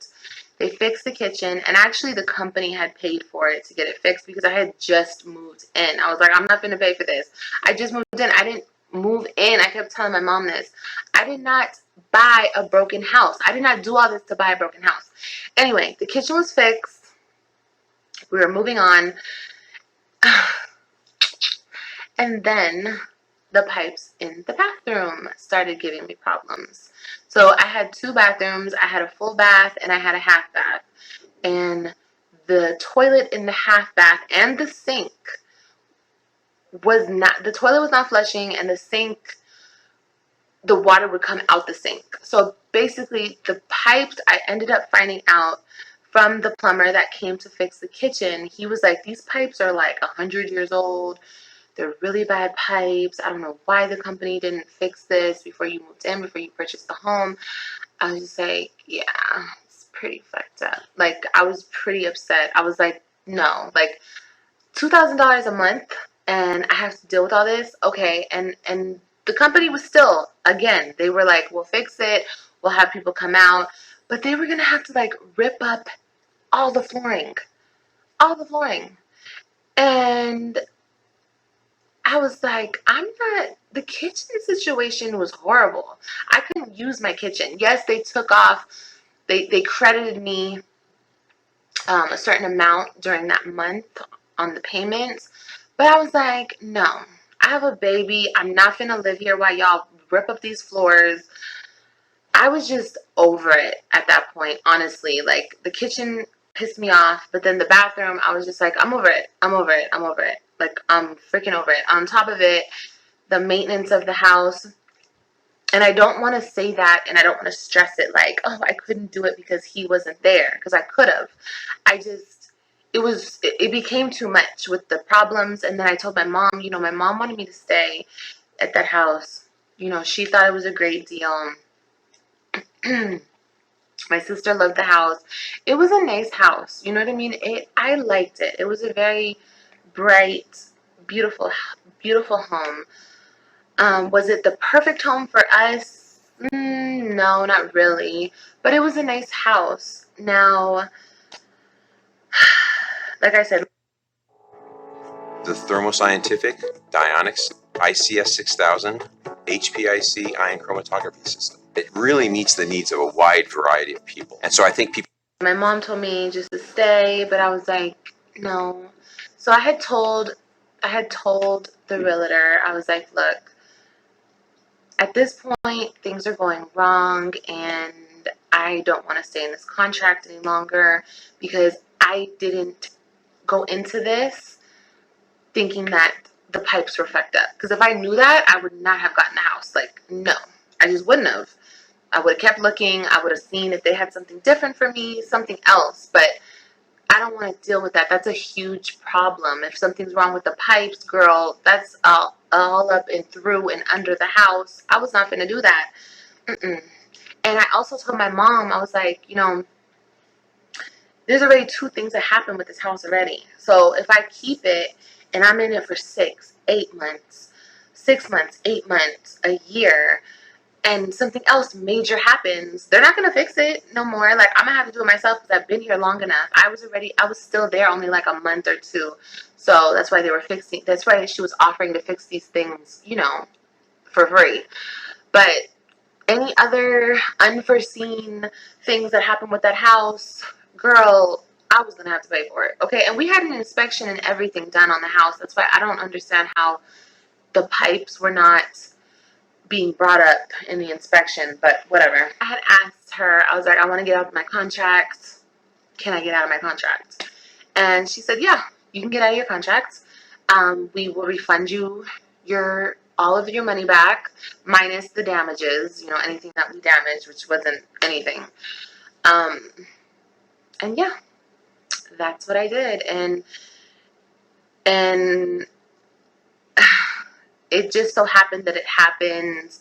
They fixed the kitchen, and actually the company had paid for it to get it fixed because I had just moved in. I was like, I'm not going to pay for this. I just moved in. I didn't move in. I kept telling my mom this. I did not buy a broken house. I did not do all this to buy a broken house. Anyway, the kitchen was fixed. We were moving on. And then the pipes in the bathroom started giving me problems. So I had 2 bathrooms. I had a full bath and I had a half bath. And the toilet in the half bath and the sink the toilet was not flushing, and the sink, the water would come out the sink. So basically the pipes, I ended up finding out from the plumber that came to fix the kitchen. He was like, these pipes are like 100 years old. They're really bad pipes. I don't know why the company didn't fix this before you moved in, before you purchased the home. I was just like, yeah, it's pretty fucked up. Like, I was pretty upset. I was like, no, like $2,000 a month and I have to deal with all this. Okay. And the company was still, again, they were like, we'll fix it. We'll have people come out, but they were going to have to like rip up all the flooring. And I was like, the kitchen situation was horrible. I couldn't use my kitchen. Yes, they took off, they credited me a certain amount during that month on the payments. But I was like, no, I have a baby. I'm not going to live here while y'all rip up these floors. I was just over it at that point, honestly. Like, the kitchen pissed me off, but then the bathroom, I was just like, I'm over it. Like, I'm freaking over it. On top of it, the maintenance of the house. And I don't want to say that, and I don't want to stress it like, oh, I couldn't do it because he wasn't there, because I could have. it became too much with the problems. And then I told my mom, my mom wanted me to stay at that house. She thought it was a great deal. My sister loved the house. It was a nice house. You know what I mean? I liked it. It was a very bright, beautiful, beautiful home. Was it the perfect home for us? No, not really. But it was a nice house. Now, like I said, the thermoscientific Dionix ICS 6000 HPIC ion chromatography system. It really meets the needs of a wide variety of people. And so I think people... My mom told me just to stay, but I was like, no. So I had told the realtor, I was like, look, at this point, things are going wrong, and I don't want to stay in this contract any longer because I didn't go into this thinking that the pipes were fucked up. Because if I knew that, I would not have gotten the house. Like, no, I just wouldn't have. I would have kept looking. I would have seen if they had something different for me, something else. But I don't want to deal with that. That's a huge problem. If something's wrong with the pipes, girl, that's all up and through and under the house. I was not going to do that. And I also told my mom, I was like, there's already 2 things that happened with this house already. So if I keep it and I'm in it for 6, 8 months, 6 months, 8 months, a year, and something else major happens, they're not going to fix it no more. Like, I'm going to have to do it myself because I've been here long enough. I was still there only like a month or 2. So that's why that's why she was offering to fix these things, for free. But any other unforeseen things that happened with that house, girl, I was going to have to pay for it. Okay. And we had an inspection and everything done on the house. That's why I don't understand how the pipes were not being brought up in the inspection, but whatever. I had asked her, I was like, I want to get out of my contract. Can I get out of my contract? And she said, yeah, you can get out of your contract. We will refund you all of your money back, minus the damages, anything that we damaged, which wasn't anything. And yeah, that's what I did. And it just so happened that it happened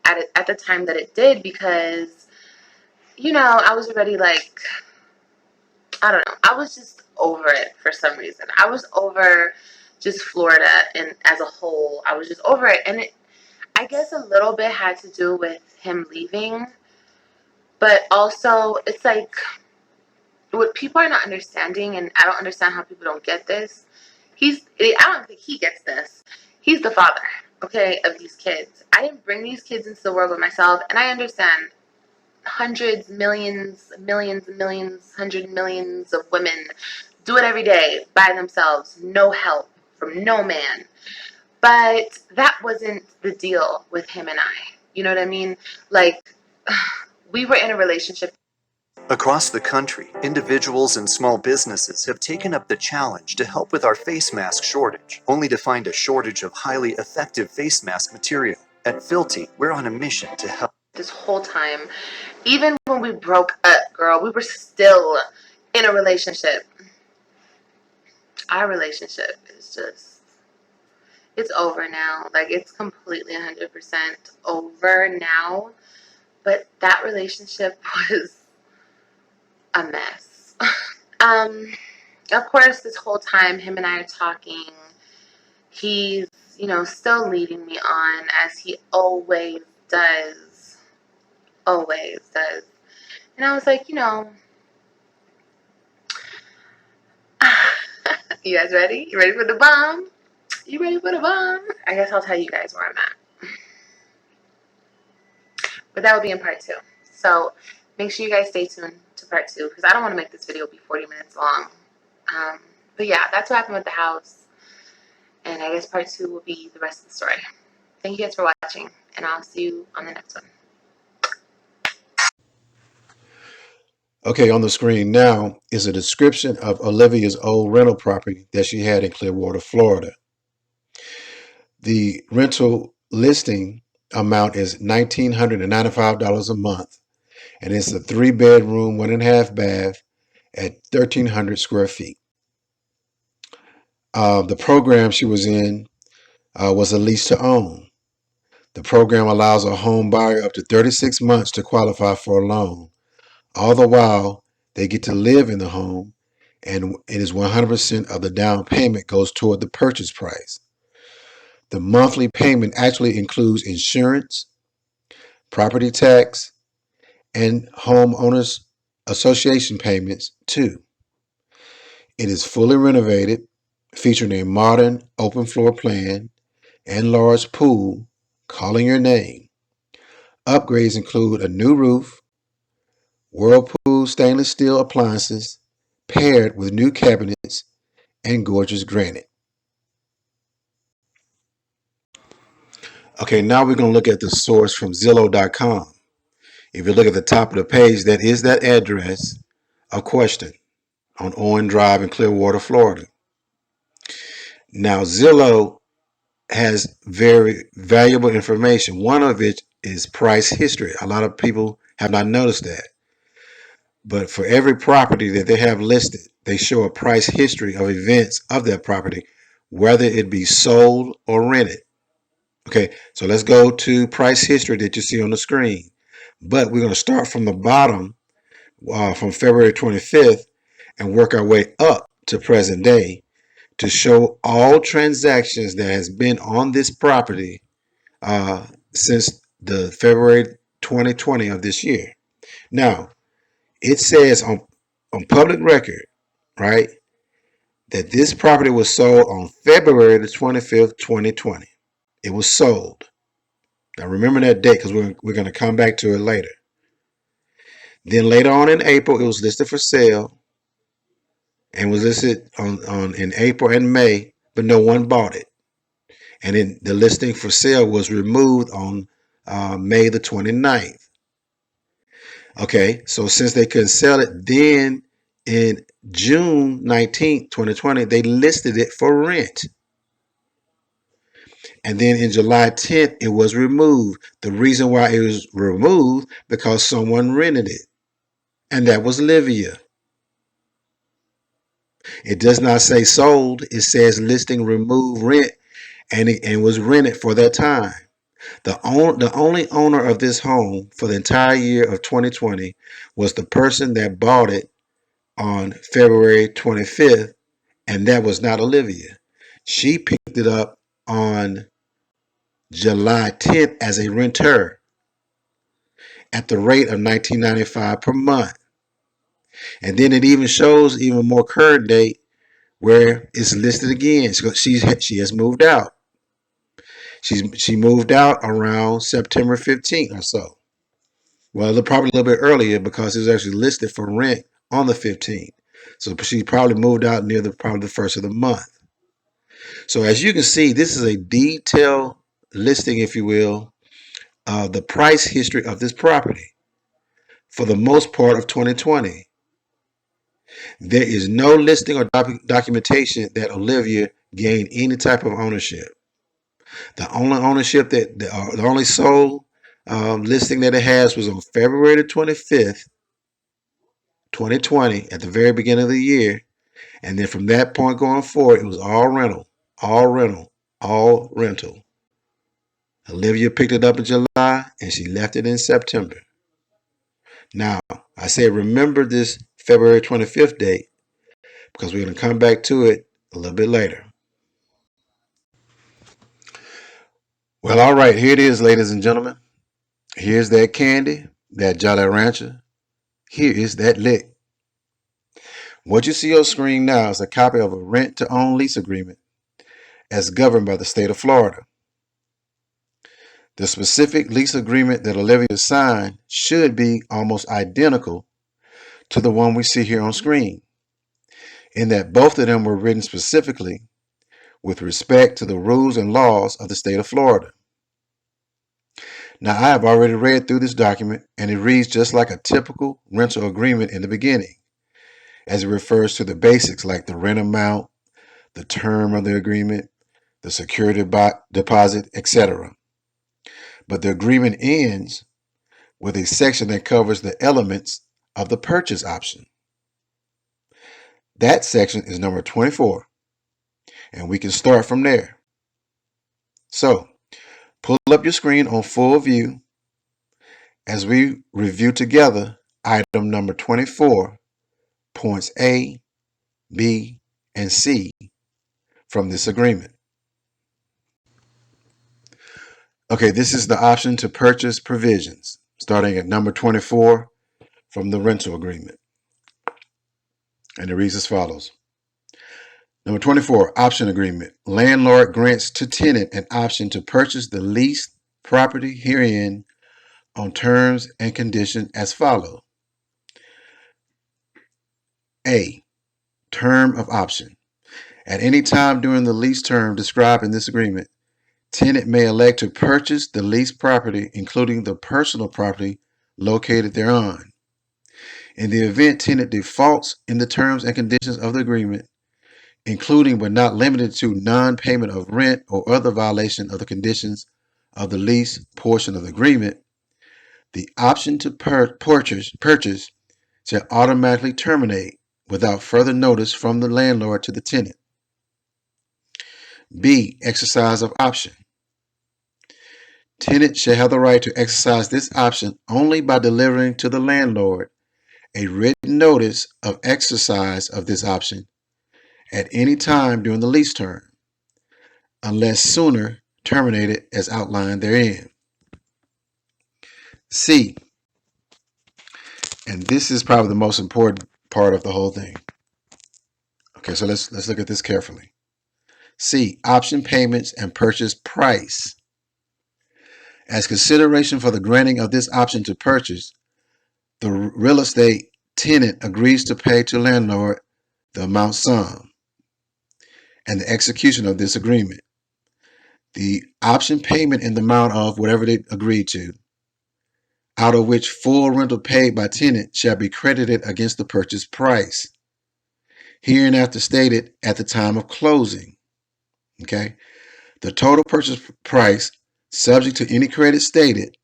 at the time that it did because, I was already like, I don't know. I was just over it for some reason. I was over just Florida and as a whole. I was just over it. And I guess a little bit had to do with him leaving. But also, it's like, what people are not understanding, and I don't understand how people don't get this. I don't think he gets this. He's the father, okay, of these kids. I didn't bring these kids into the world with myself, and I understand hundreds, millions, hundred millions of women do it every day by themselves, no help from no man. But that wasn't the deal with him and I. You know what I mean? Like, we were in a relationship. Across the country, individuals and small businesses have taken up the challenge to help with our face mask shortage, only to find a shortage of highly effective face mask material. At Filty, we're on a mission to help. This whole time, even when we broke up, girl, we were still in a relationship. Our relationship is just, it's over now. Like, it's completely 100% over now. But that relationship was a mess. Of course, this whole time, him and I are talking. He's, still leading me on, as he always does. Always does. And I was like, you guys ready? You ready for the bomb? You ready for the bomb? I guess I'll tell you guys where I'm at. But that will be in part 2. So make sure you guys stay tuned to part 2 because I don't want to make this video be 40 minutes long. But yeah, that's what happened with the house. And I guess part 2 will be the rest of the story. Thank you guys for watching, and I'll see you on the next one. Okay, on the screen now is a description of Olivia's old rental property that she had in Clearwater, Florida. The rental listing amount is $1,995 a month, and it's a 3-bedroom, 1.5 bath at 1,300 square feet. The program she was in was a lease to own. The program allows a home buyer up to 36 months to qualify for a loan. All the while, they get to live in the home, and it is 100% of the down payment goes toward the purchase price. The monthly payment actually includes insurance, property tax, and homeowners association payments too. It is fully renovated, featuring a modern open floor plan and large pool calling your name. Upgrades include a new roof, Whirlpool stainless steel appliances, paired with new cabinets and gorgeous granite. Okay, now we're going to look at the source from Zillow.com. If you look at the top of the page, that is that address of question on Owen Drive in Clearwater, Florida. Now, Zillow has very valuable information. One of it is price history. A lot of people have not noticed that. But for every property that they have listed, they show a price history of events of that property, whether it be sold or rented. Okay, so let's go to price history that you see on the screen. But we're going to start from the bottom, from February 25th, and work our way up to present day to show all transactions that has been on this property since the February 2020 of this year. Now, it says on public record, right, that this property was sold on February the 25th, 2020. It was sold. Now remember that date because we're going to come back to it later. Then later on in April, it was listed for sale and was listed on in April and May, but no one bought it. And then the listing for sale was removed on May the 29th. Okay, so since they couldn't sell it, then in June 19th, 2020, they listed it for rent. And then in July 10th, it was removed. The reason why it was removed, because someone rented it. And that was Livia. It does not say sold. It says listing, remove, rent, and it was rented for that time. The only owner of this home for the entire year of 2020 was the person that bought it on February 25th, and that was not Olivia. She picked it up on July 10th as a renter at the rate of $19.95 per month. And then it even shows even more current date where it's listed again. She has moved out. She moved out around September 15th or so. Well, probably a little bit earlier because it was actually listed for rent on the 15th. So she probably moved out near probably the first of the month. So as you can see, this is a detailed listing, if you will, of the price history of this property for the most part of 2020. There is no listing or documentation that Olivia gained any type of ownership. The only ownership the only sole listing that it has was on February the 25th, 2020, at the very beginning of the year. And then from that point going forward, it was all rental, all rental, all rental. Olivia picked it up in July and she left it in September. Now, I say remember this February 25th date because we're going to come back to it a little bit later. Well, all right, here it is, ladies and gentlemen. Here's that candy, that Jolly Rancher. Here is that lick. What you see on screen now is a copy of a rent-to-own lease agreement as governed by the state of Florida. The specific lease agreement that Olivia signed should be almost identical to the one we see here on screen, in that both of them were written specifically with respect to the rules and laws of the state of Florida. Now, I have already read through this document, and it reads just like a typical rental agreement in the beginning, as it refers to the basics like the rent amount, the term of the agreement, the security deposit, etc. But the agreement ends with a section that covers the elements of the purchase option. That section is number 24, and we can start from there. So pull up your screen on full view as we review together item number 24, points A, B, and C from this agreement. Okay, this is the option to purchase provisions, starting at number 24 from the rental agreement. And it reads as follows. Number 24, option agreement. Landlord grants to tenant an option to purchase the leased property herein on terms and conditions as follows. A, term of option. At any time during the lease term described in this agreement, tenant may elect to purchase the leased property, including the personal property located thereon. In the event tenant defaults in the terms and conditions of the agreement, including but not limited to non-payment of rent or other violation of the conditions of the lease portion of the agreement, the option to purchase shall automatically terminate without further notice from the landlord to the tenant. B, exercise of option. Tenant shall have the right to exercise this option only by delivering to the landlord a written notice of exercise of this option at any time during the lease term, unless sooner terminated as outlined therein. C, and this is probably the most important part of the whole thing. Okay, so let's look at this carefully. C, option payments and purchase price. As consideration for the granting of this option to purchase, the real estate tenant agrees to pay to landlord the amount sum and the execution of this agreement. The option payment in the amount of whatever they agreed to, out of which full rental paid by tenant shall be credited against the purchase price, hereinafter stated at the time of closing. Okay, the total purchase price, subject to any credit stated,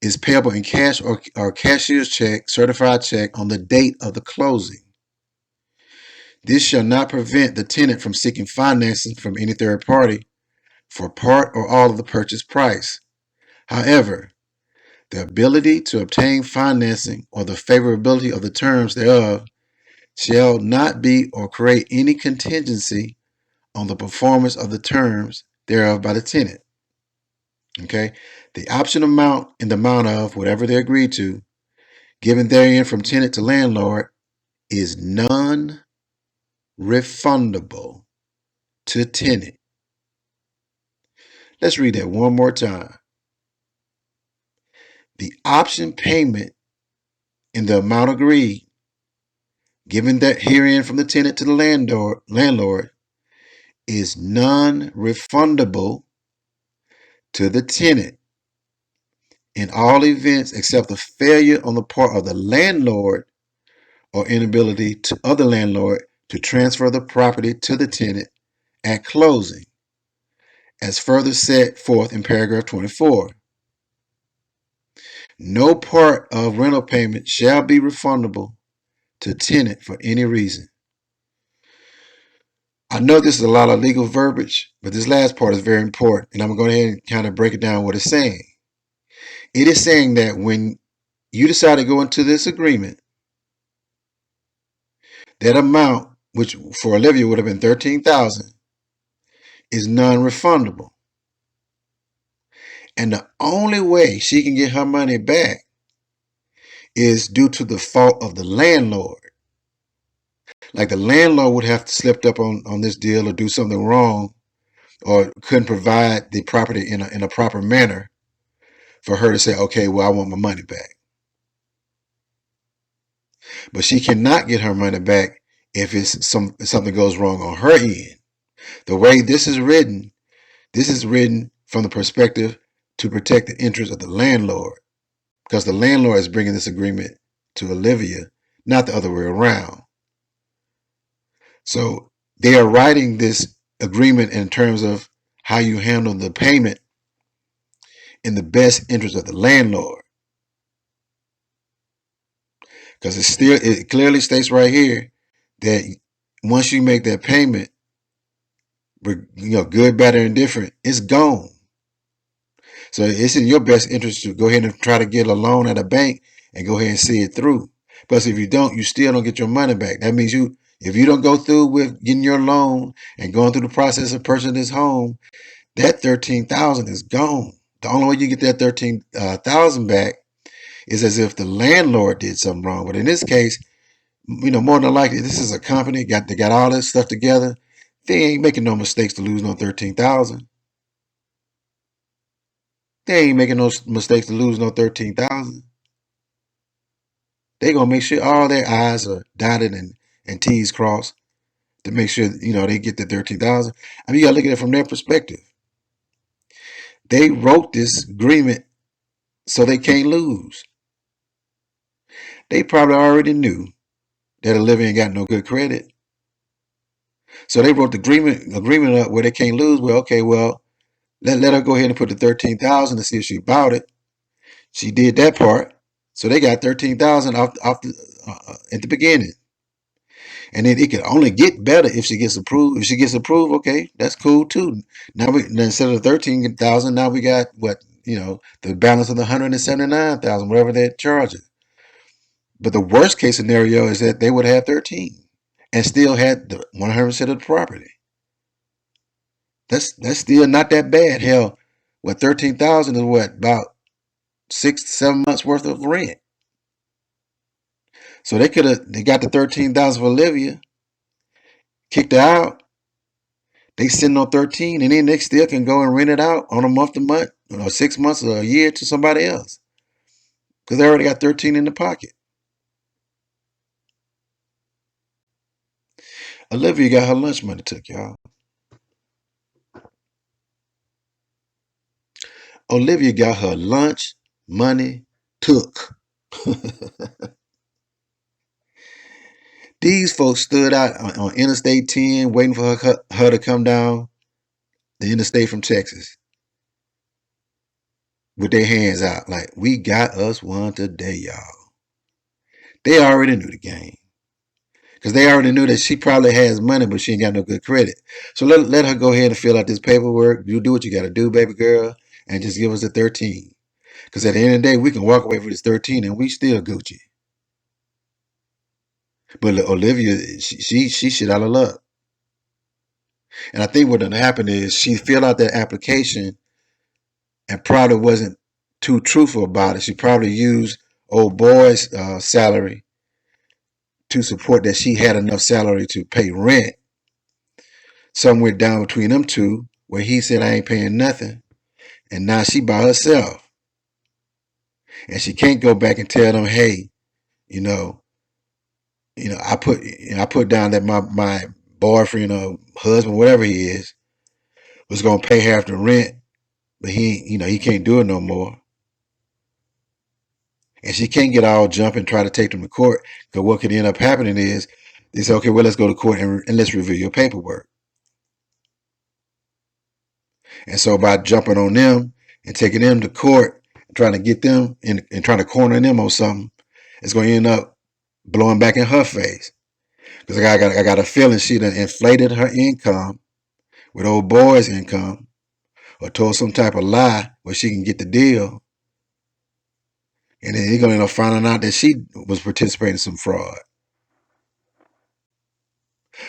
is payable in cash or cashier's check, certified check on the date of the closing. This shall not prevent the tenant from seeking financing from any third party for part or all of the purchase price. However, the ability to obtain financing or the favorability of the terms thereof shall not be or create any contingency on the performance of the terms thereof by the tenant. Okay, the option amount in the amount of whatever they agreed to, given therein from tenant to landlord, is non-refundable to tenant. Let's read that one more time. The option payment in the amount agreed, given that herein from the tenant to the landlord, is non-refundable to the tenant in all events except the failure on the part of the landlord or inability of the landlord to transfer the property to the tenant at closing, as further set forth in paragraph 24. No part of rental payment shall be refundable to tenant for any reason. I know this is a lot of legal verbiage, but this last part is very important, and I'm going to go ahead and kind of break it down what it's saying. It is saying that when you decide to go into this agreement, that amount, which for Olivia would have been $13,000, is non-refundable. And the only way she can get her money back is due to the fault of the landlord. Like the landlord would have to slip up on this deal or do something wrong or couldn't provide the property in a proper manner for her to say, okay, well, I want my money back. But she cannot get her money back if something goes wrong on her end. The way this is written from the perspective to protect the interests of the landlord, because the landlord is bringing this agreement to Olivia, not the other way around. So they are writing this agreement in terms of how you handle the payment in the best interest of the landlord. Because it clearly states right here that once you make that payment, good, better, and different, it's gone. So it's in your best interest to go ahead and try to get a loan at a bank and go ahead and see it through. Plus, if you don't, you still don't get your money back. That means if you don't go through with getting your loan and going through the process of purchasing this home, that $13,000 is gone. The only way you get that $13,000 back is as if the landlord did something wrong. But in this case, more than likely, this is a company they got all this stuff together. They ain't making no mistakes to lose no $13,000. They ain't making no mistakes to lose no $13,000. They gonna make sure all their I's are dotted and T's crossed to make sure they get the $13,000. I mean, you gotta look at it from their perspective. They wrote this agreement so they can't lose. They probably already knew that Olivia ain't got no good credit. So they wrote the agreement up where they can't lose. Well, okay, let her go ahead and put the $13,000 to see if she bought it. She did that part, so they got $13,000 off at the beginning. And then it can only get better if she gets approved. If she gets approved, okay, that's cool too. Now instead of 13,000, now we got the balance of the 179,000, whatever they're charging. But the worst case scenario is that they would have 13 and still had the 100% of the property. That's still not that bad. Hell, 13,000 is about 6-7 months worth of rent. So they got the 13,000 for Olivia, kicked her out. They sitting on 13, and then they still can go and rent it out on a month to month, 6 months or a year to somebody else, because they already got 13 in the pocket. Olivia got her lunch money took, y'all. Olivia got her lunch money took. These folks stood out on Interstate 10 waiting for her to come down the interstate from Texas with their hands out like, we got us one today, y'all. They already knew the game because they already knew that she probably has money, but she ain't got no good credit. So let her go ahead and fill out this paperwork. You do what you got to do, baby girl, and just give us the 13. Because at the end of the day, we can walk away with this 13 and we still Gucci. But Olivia, she shit out of luck. And I think what done happened is she filled out that application and probably wasn't too truthful about it. She probably used old boy's salary to support that she had enough salary to pay rent. Somewhere down between them two, where he said, I ain't paying nothing. And now she by herself. And she can't go back and tell them, hey, I put down that my boyfriend or husband, whatever he is, was gonna pay half the rent, but he can't do it no more. And she can't get all jump and try to take them to court, because what could end up happening is they say, okay, well, let's go to court and let's review your paperwork. And so by jumping on them and taking them to court, trying to get them and trying to corner them on something, it's going to end up blowing back in her face. Because I got a feeling she done inflated her income with old boy's income, or told some type of lie where she can get the deal. And then he's going to end up finding out that she was participating in some fraud.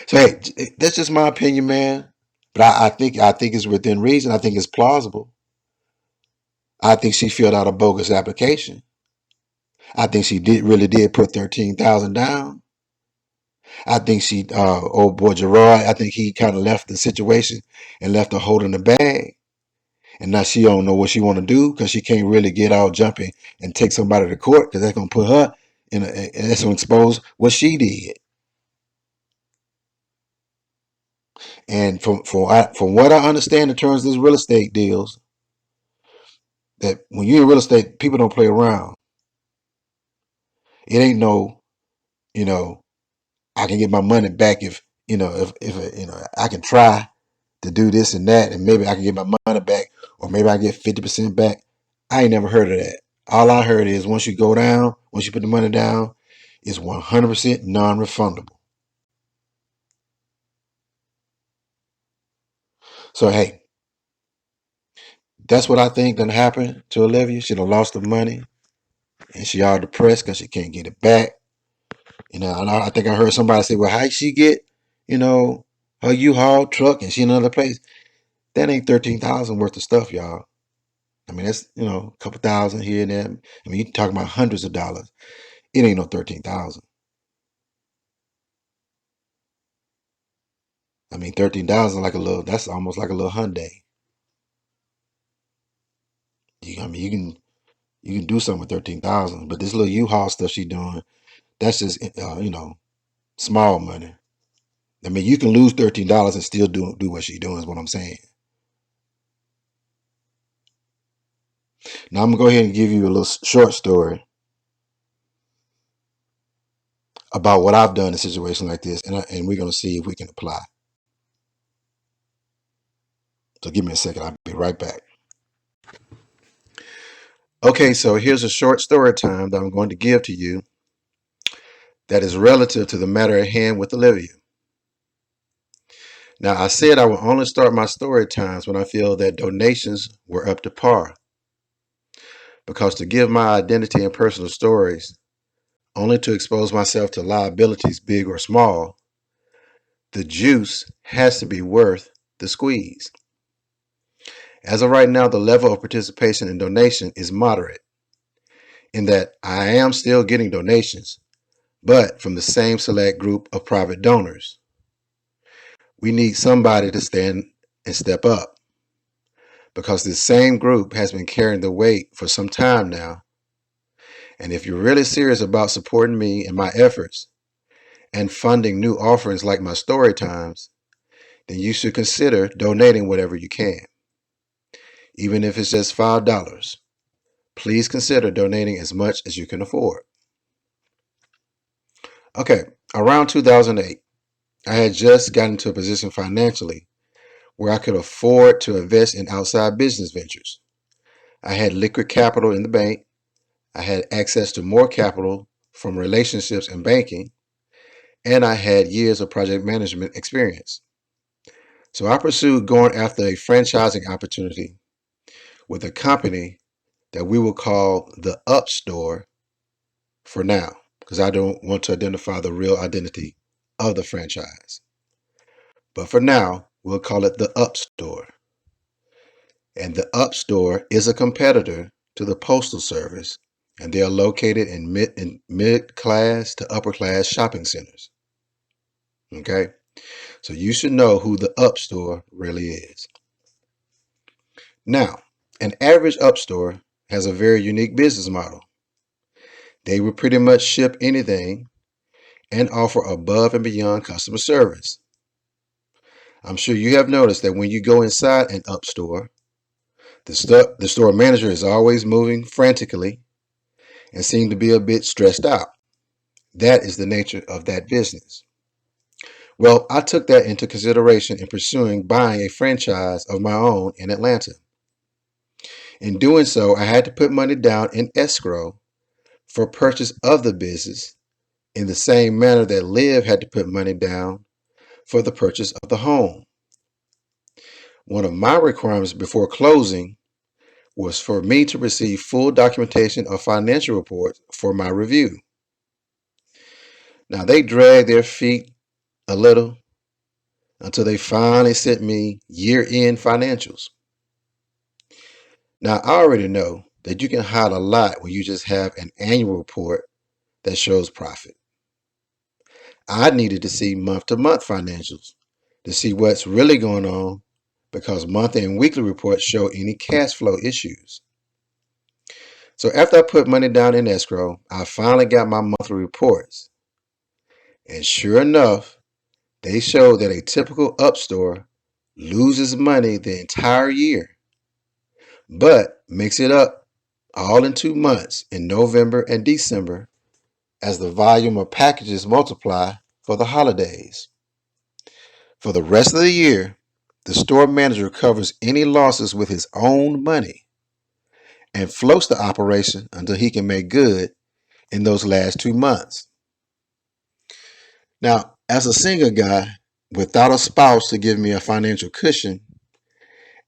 So hey, that's just my opinion, man. But I think it's within reason. I think it's plausible. I think she filled out a bogus application. I think she really did put 13,000 down. I think old boy Gerard, I think he kind of left the situation and left her holding the bag. And now she don't know what she want to do, because she can't really get out jumping and take somebody to court, because that's going to put her and that's going to expose what she did. And from what I understand in terms of these real estate deals, that when you're in real estate, people don't play around. It ain't no, I can get my money back if I can try to do this and that, and maybe I can get my money back, or maybe I get 50% back. I ain't never heard of that. All I heard is once you put the money down, it's 100% non-refundable. So hey, that's what I think done happened to Olivia. She done lost the money, and she all depressed because she can't get it back. And I think I heard somebody say, "Well, how she get, her U-Haul truck and she in another place?" That ain't 13,000 worth of stuff, y'all. I mean, that's a couple thousand here and there. I mean, you talking about hundreds of dollars. It ain't no 13,000. I mean, 13,000 like a little. That's almost like a little Hyundai. You can do something with 13,000, but this little U-Haul stuff she doing, that's just small money. I mean, you can lose $13 and still do what she doing is what I'm saying. Now I'm gonna go ahead and give you a little short story about what I've done in a situation like this, and we're gonna see if we can apply. So give me a second. I'll be right back. Okay, so here's a short story time that I'm going to give to you that is relative to the matter at hand with Olivia. Now, I said I will only start my story times when I feel that donations were up to par. Because to give my identity and personal stories only to expose myself to liabilities, big or small, the juice has to be worth the squeeze. As of right now, the level of participation in donation is moderate, in that I am still getting donations, but from the same select group of private donors. We need somebody to stand and step up, because this same group has been carrying the weight for some time now. And if you're really serious about supporting me and my efforts and funding new offerings like my story times, then you should consider donating whatever you can. Even if it's just $5, please consider donating as much as you can afford. Okay, around 2008, I had just gotten to a position financially where I could afford to invest in outside business ventures. I had liquid capital in the bank. I had access to more capital from relationships and banking, and I had years of project management experience. So I pursued going after a franchising opportunity with a company that we will call the Up Store for now, because I don't want to identify the real identity of the franchise. But for now, we'll call it the Up Store. And the Up Store is a competitor to the Postal Service, and they are located in mid-class to upper-class shopping centers. Okay? So you should know who the Up Store really is. Now, an average Up Store has a very unique business model. They will pretty much ship anything and offer above and beyond customer service. I'm sure you have noticed that when you go inside an Up Store, the store manager is always moving frantically and seem to be a bit stressed out. That is the nature of that business. Well, I took that into consideration in pursuing buying a franchise of my own in Atlanta. In doing so, I had to put money down in escrow for purchase of the business in the same manner that LIV had to put money down for the purchase of the home. One of my requirements before closing was for me to receive full documentation of financial reports for my review. Now, they dragged their feet a little until they finally sent me year-end financials. Now, I already know that you can hide a lot when you just have an annual report that shows profit. I needed to see month-to-month financials to see what's really going on, because monthly and weekly reports show any cash flow issues. So after I put money down in escrow, I finally got my monthly reports. And sure enough, they showed that a typical Up Store loses money the entire year, but makes it up all in 2 months in November and December as the volume of packages multiply for the holidays. For the rest of the year, the store manager covers any losses with his own money and floats the operation until he can make good in those last 2 months. Now, as a single guy without a spouse to give me a financial cushion,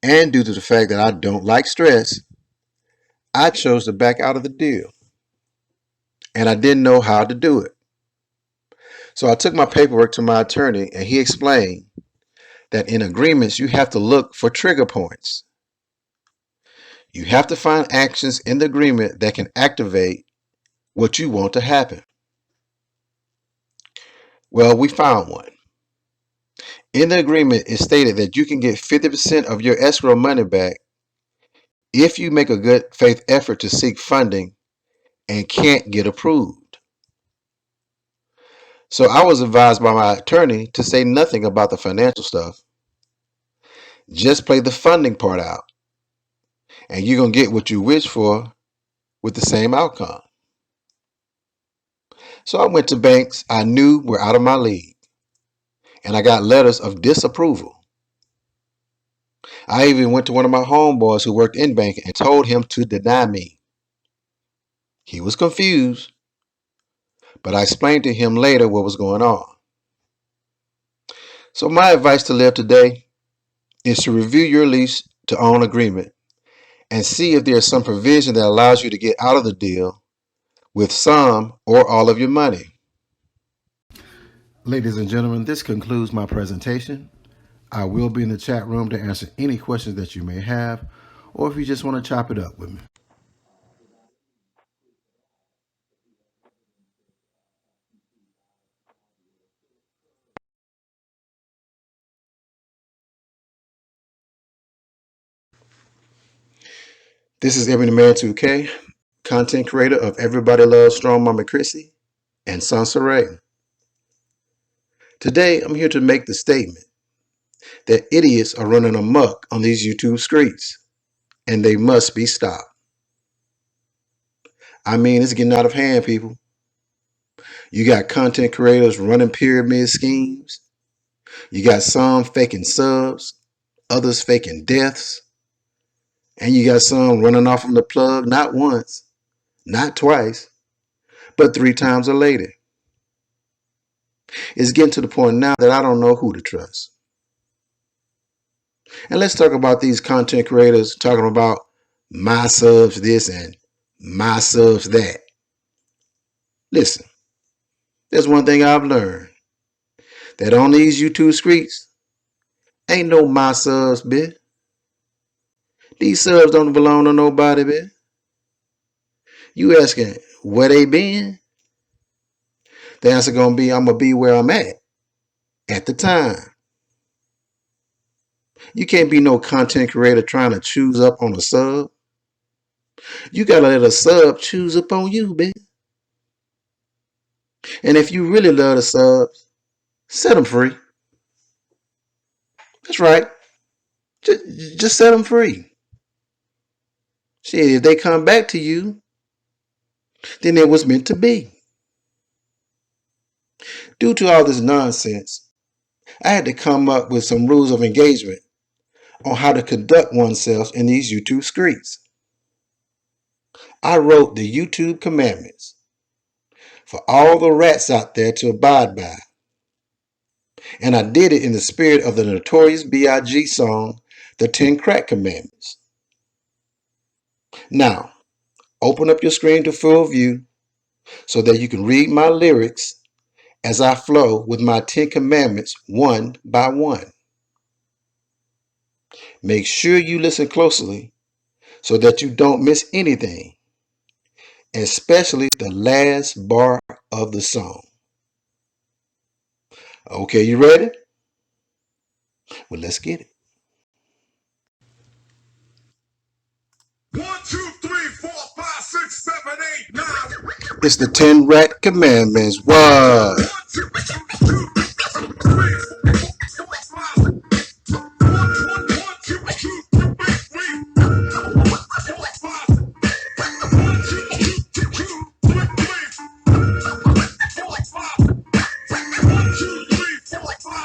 And due to the fact that I don't like stress, I chose to back out of the deal. And I didn't know how to do it. So I took my paperwork to my attorney and he explained that in agreements you have to look for trigger points. You have to find actions in the agreement that can activate what you want to happen. Well, we found one. In the agreement, it stated that you can get 50% of your escrow money back if you make a good faith effort to seek funding and can't get approved. So I was advised by my attorney to say nothing about the financial stuff. Just play the funding part out, and you're going to get what you wish for with the same outcome. So I went to banks I knew were out of my league, and I got letters of disapproval. I even went to one of my homeboys who worked in banking and told him to deny me. He was confused, but I explained to him later what was going on. So my advice to LIV today is to review your lease to own agreement and see if there is some provision that allows you to get out of the deal with some or all of your money. Ladies and gentlemen, this concludes my presentation. I will be in the chat room to answer any questions that you may have, or if you just want to chop it up with me. This is Ebony Man 2K, content creator of Everybody Loves Strong Mama CHRISSY and Sansaray. Today, I'm here to make the statement that idiots are running amok on these YouTube streets, and they must be stopped. I mean, it's getting out of hand, people. You got content creators running pyramid schemes. You got some faking subs, others faking deaths, and you got some running off from the plug not once, not twice, but 3 times or later. It's getting to the point now that I don't know who to trust. And let's talk about these content creators talking about my subs this and my subs that. Listen, there's one thing I've learned, that on these YouTube streets, ain't no my subs, bitch. These subs don't belong to nobody, bitch. You asking where they been? The answer gonna be, I'm gonna be where I'm at the time. You can't be no content creator trying to choose up on a sub. You gotta let a sub choose up on you, bitch. And if you really love the subs, set them free. That's right. Just set them free. Shit, if they come back to you, then it was meant to be. Due to all this nonsense, I had to come up with some rules of engagement on how to conduct oneself in these YouTube streets. I wrote the YouTube commandments for all the rats out there to abide by. And I did it in the spirit of the Notorious B.I.G. song, The 10 Crack Commandments. Now, open up your screen to full view so that you can read my lyrics as I flow with my 10 commandments one by one. Make sure you listen closely so that you don't miss anything, especially the last bar of the song. Okay, you ready? Well, let's get it. 1, 2, 3, 4, 5, 6, 7, 8, 9. It's the 10 rat commandments. What? 1, 2, 3, 4, 5. 1, 2,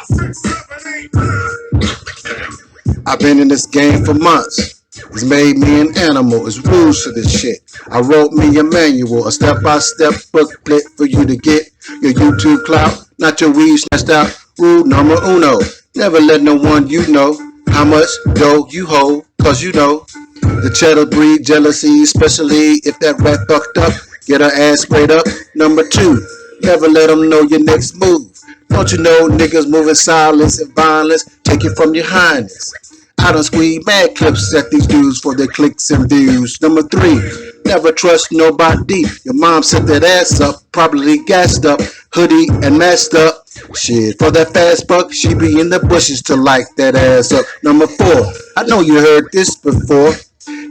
6, 7, 8, 9. I've been in this game for months. It's made me an animal. It's rules to this shit. I wrote me a manual, a step-by-step booklet for you to get your YouTube clout, not your weed snatched out. Rule number uno, never let no one you know How much dough you hold? Cause you know the cheddar breed jealousy, especially if that rat fucked up. Get her ass sprayed up. Number two, never let them know your next move. Don't you know niggas moving silence and violence? Take it from your highness. I done squeeze mad clips at these dudes for their clicks and views. Number three, never trust nobody. Your mom set that ass up, probably gassed up, hoodie and masked up. Shit, for that fast buck, she be in the bushes to light that ass up. Number four, I know you heard this before.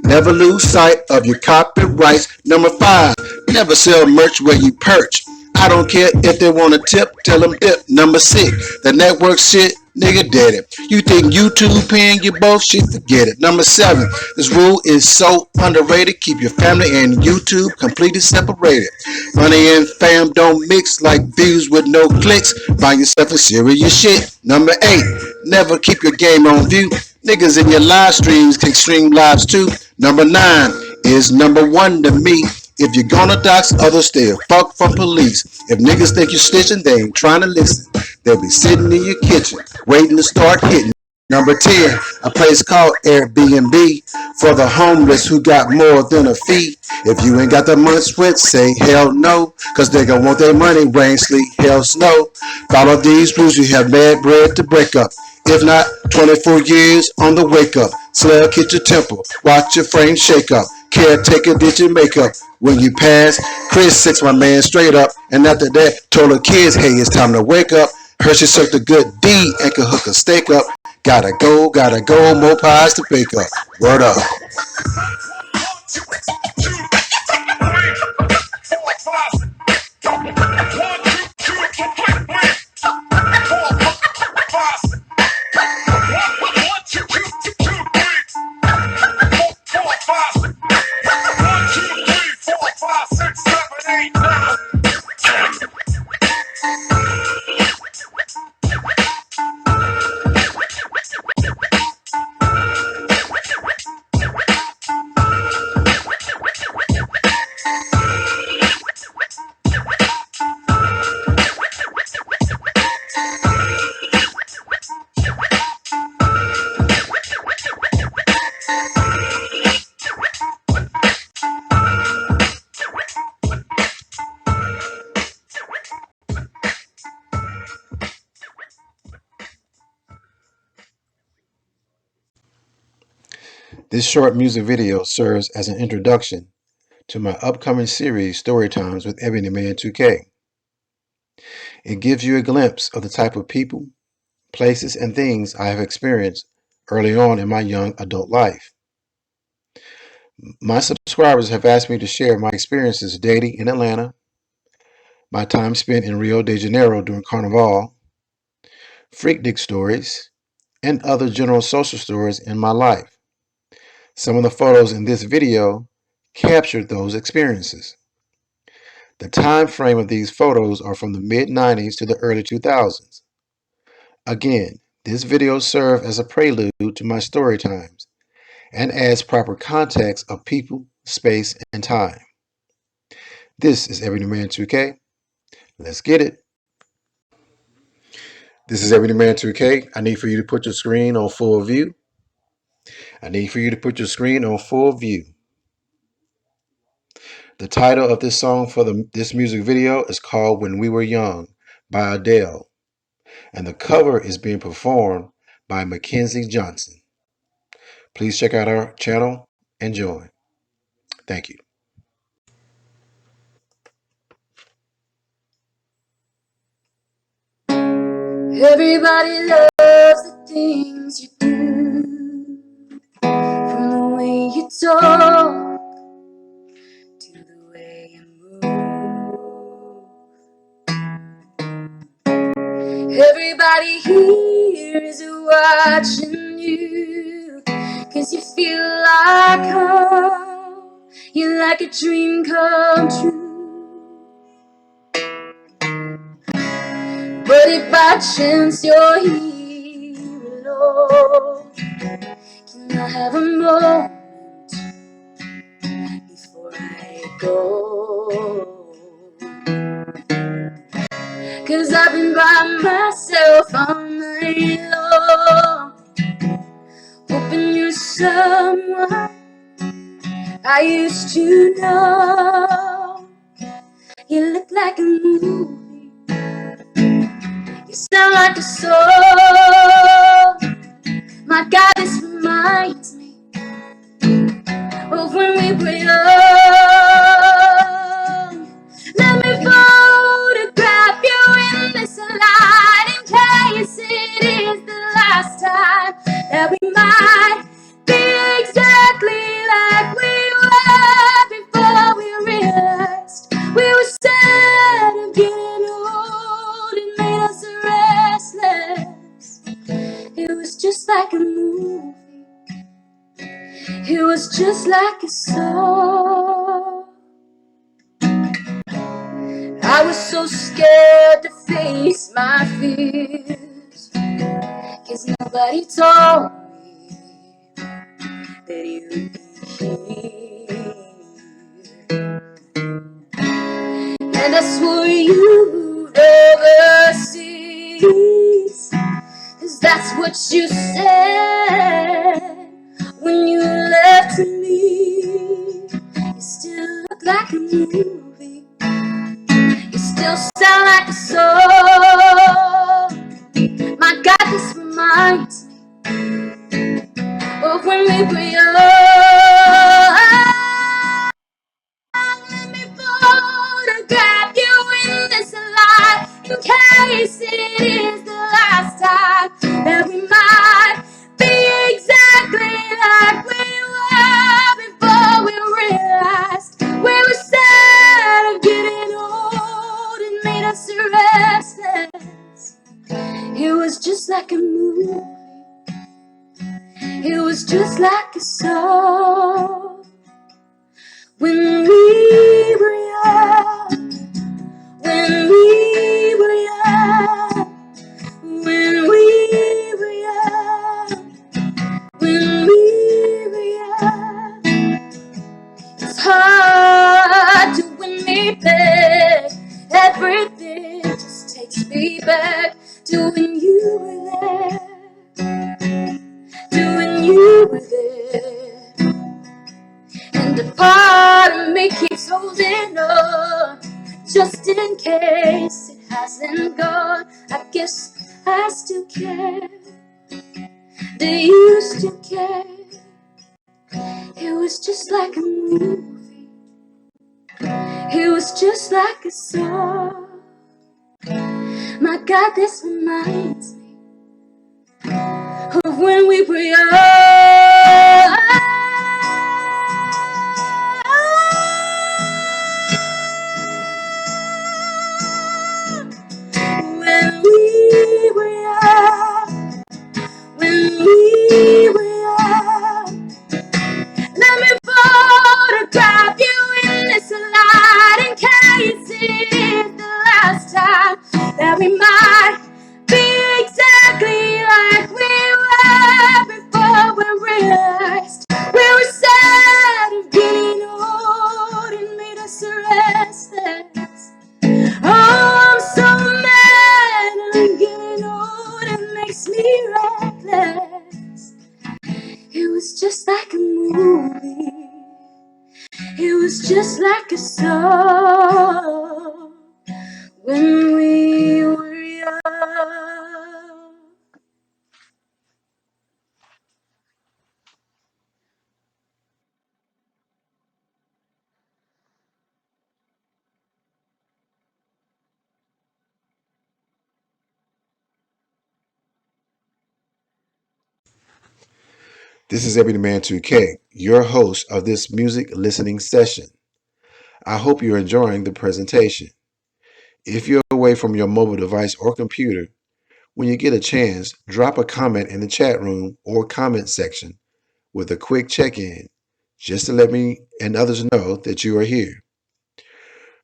Never lose sight of your copyrights. Number five, never sell merch where you perch. I don't care if they want to tip, tell them dip. Number six, the network shit, nigga did it. You think YouTube paying you both? Shit, forget it. Number seven, this rule is so underrated. Keep your family and YouTube completely separated. Money and fam don't mix like views with no clicks. Buy yourself a serious shit. Number eight, never keep your game on view. Niggas in your live streams can stream lives too. Number nine is number one to me. If you're gonna dox others, stay fuck from police. If niggas think you're snitching, they ain't trying to listen. They'll be sitting in your kitchen, waiting to start hitting. Number 10, a place called Airbnb for the homeless who got more than a fee. If you ain't got the month's rent, say hell no, cause they gon' want their money, rain, sleet, hell, snow. Follow these rules, you have mad bread to break up. If not, 24 years on the wake up. Slug hit your temple, watch your frame shake up. Caretaker did your makeup. When you pass, Chris sits my man straight up. And after that, told her kids, hey, it's time to wake up. Hershey served a good D and could hook a steak up. Gotta go, more pies to bake up. Word up. This short music video serves as an introduction to my upcoming series, Storytimes with Ebony Man 2K. It gives you a glimpse of the type of people, places, and things I have experienced early on in my young adult life. My subscribers have asked me to share my experiences dating in Atlanta, my time spent in Rio de Janeiro during Carnival, freak dick stories, and other general social stories in my life. Some of the photos in this video captured those experiences. The time frame of these photos are from the mid-90s to the early 2000s. Again, this video serves as a prelude to my story times and adds proper context of people, space, and time. This is Ebony Man 2K. Let's get it. This is Ebony Man 2K. I need for you to put your screen on full view. The title of this song for this music video is called When We Were Young by Adele, and the cover is being performed by Mackenzie Johnson. Please check out our channel and join. Thank you. Everybody loves the things you do, from the way you talk to the way you move. Everybody here is watching you, 'cause you feel like home, you're like a dream come true. But if by chance you're here alone, can I have a moment before I go? 'Cause I've been by myself all night long, someone I used to know. You look like a movie, you sound like a song. My God, this reminds me of when we were young. Let me photograph you in this light in case it is the last time that we might be exactly like we were before we realized we were sad of getting old. It made us restless. It was just like a movie. It was just like a song. I was so scared to face my fears, 'cause nobody told me that you'd be here. And I swore you'd overseas, 'cause that's what you said when you left me. You still look like a movie, you still sound like a song. My God, this reminds me of when we were young. Let me photograph you in this light in case it is the last time that we might be exactly like we were before we realized we were sad of getting old. It made us restless. It was just like a movie. It was just like a song. When we were young, when we were young, when we were young, when we were young. It's hard to win me back. Everything just takes me back to when you were there, to when you were there. And a part of me keeps holding on, just in case it hasn't gone. I guess I still care. Do you still care? It was just like a movie. It was just like a song. My God, this reminds me of when we were young. When we were young, when we were young. Let me photograph you in this light in case it's the last time that we might be exactly like we were before we realized we were sad of getting old. It made us restless. Oh, I'm so mad I'm getting old. It makes me reckless. It was just like a movie. It was just like a song. When we were young. This is Ebony Man 2K, your host of this music listening session. I hope you're enjoying the presentation. If you're away from your mobile device or computer, when you get a chance, drop a comment in the chat room or comment section with a quick check-in, just to let me and others know that you are here.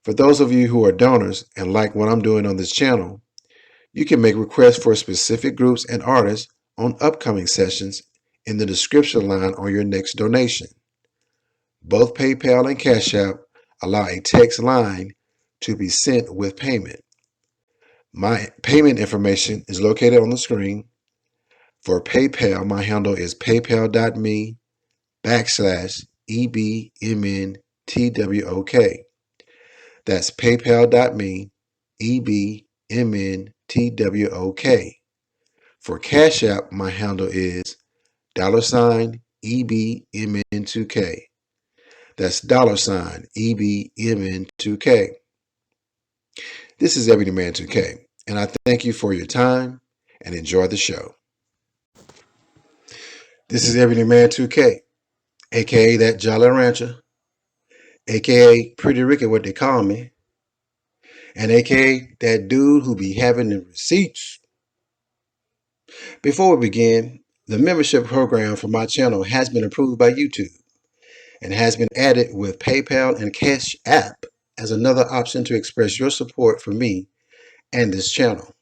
For those of you who are donors and like what I'm doing on this channel, you can make requests for specific groups and artists on upcoming sessions in the description line on your next donation. Both PayPal and Cash App allow a text line to be sent with payment. My payment information is located on the screen. For PayPal, my handle is paypal.me/EBMNTWOK. That's paypal.me/EBMNTWOK. For Cash App, my handle is $EBMN2K. That's $EBMN2K. This is Ebony Man 2K, and I thank you for your time and enjoy the show. This is Ebony Man 2K, aka that Jolly Rancher, aka Pretty Ricky, what they call me, and aka that dude who be having the receipts. Before we begin, the membership program for my channel has been approved by YouTube and has been added with PayPal and Cash App as another option to express your support for me and this channel.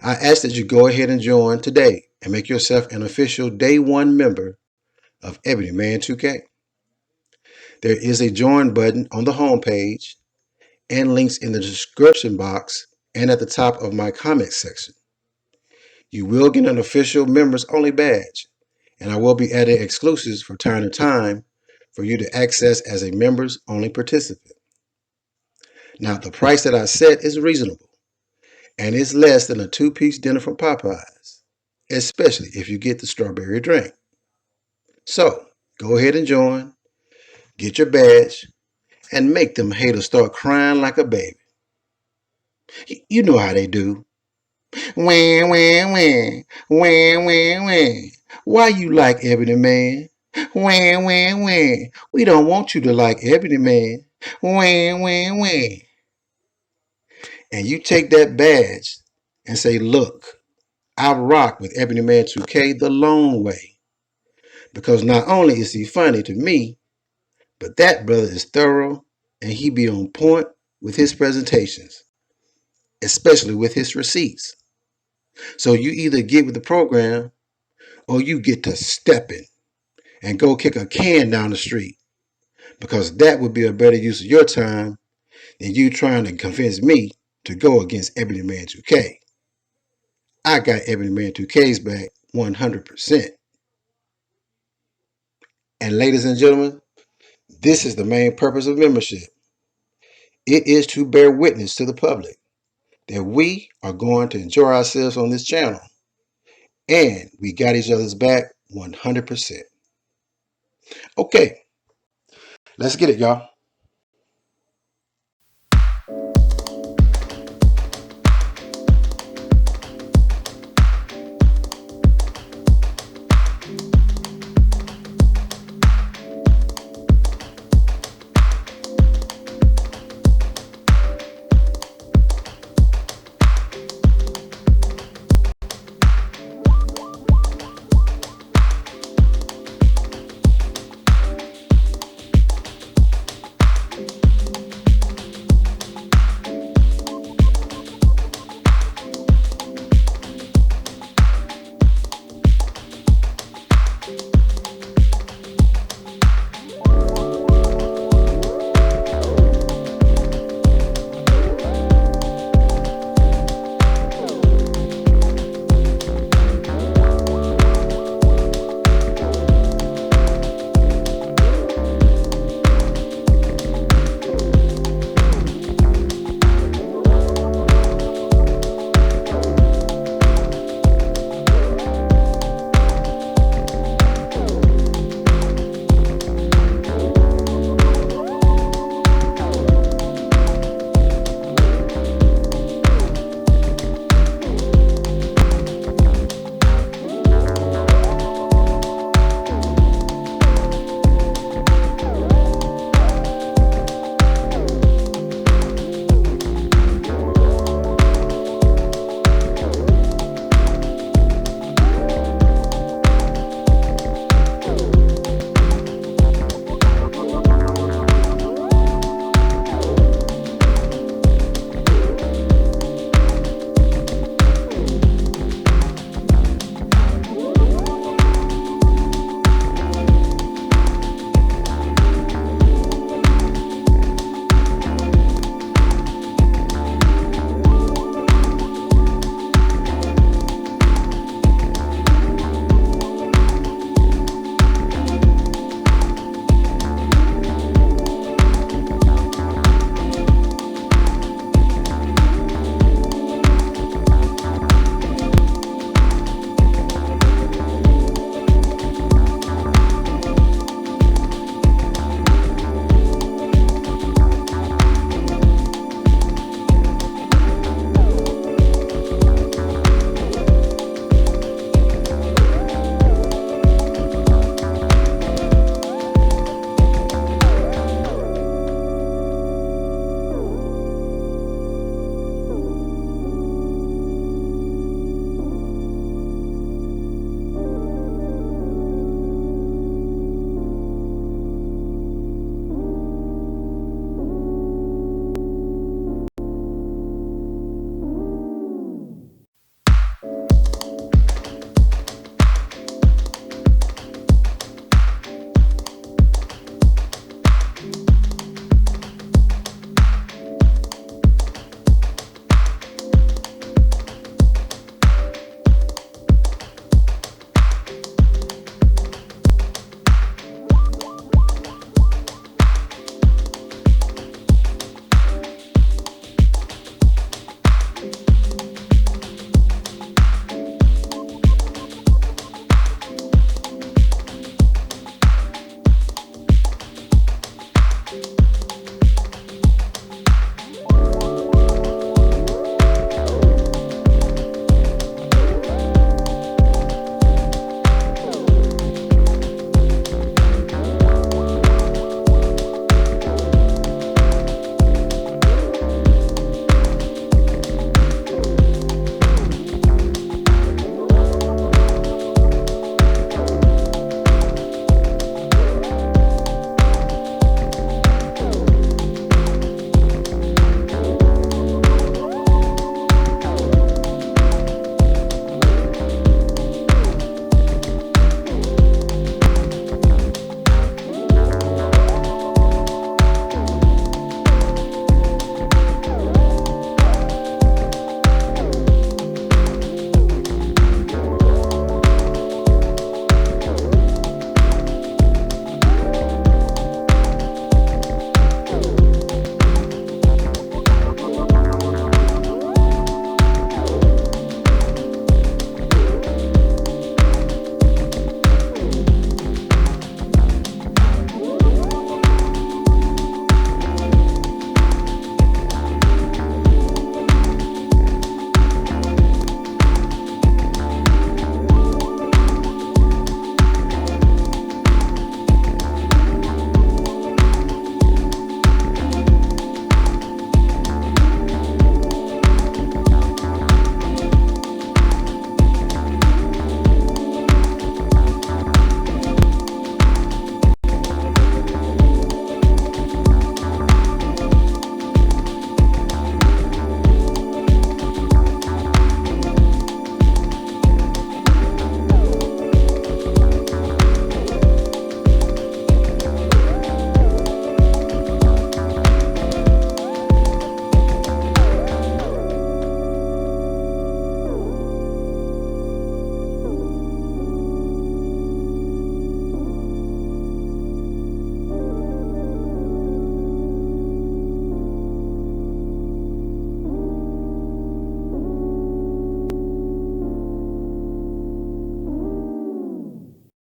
I ask that you go ahead and join today and make yourself an official Day 1 member of Ebony Man 2K. There is a join button on the homepage and links in the description box and at the top of my comment section. You will get an official members only badge, and I will be adding exclusives from time to time for you to access as a members only participant. Now, the price that I set is reasonable, and it's less than a 2-piece dinner from Popeyes, especially if you get the strawberry drink. So, go ahead and join, get your badge, and make them haters start crying like a baby. You know how they do. Wah, wah, wah, wah, wah, wah. Why you like Ebony Man? Wah, wah, wah. We don't want you to like Ebony Man. Wah, wah, wah. And you take that badge and say, look, I rock with Ebony Man 2K the long way. Because not only is he funny to me, but that brother is thorough and he be on point with his presentations, especially with his receipts. So you either get with the program or you get to stepping and go kick a can down the street, because that would be a better use of your time than you trying to convince me to go against Ebony Man 2K. I got Ebony Man 2K's back 100%. And ladies and gentlemen, this is the main purpose of membership. It is to bear witness to the public that we are going to enjoy ourselves on this channel, and we got each other's back 100%. Okay, let's get it, y'all.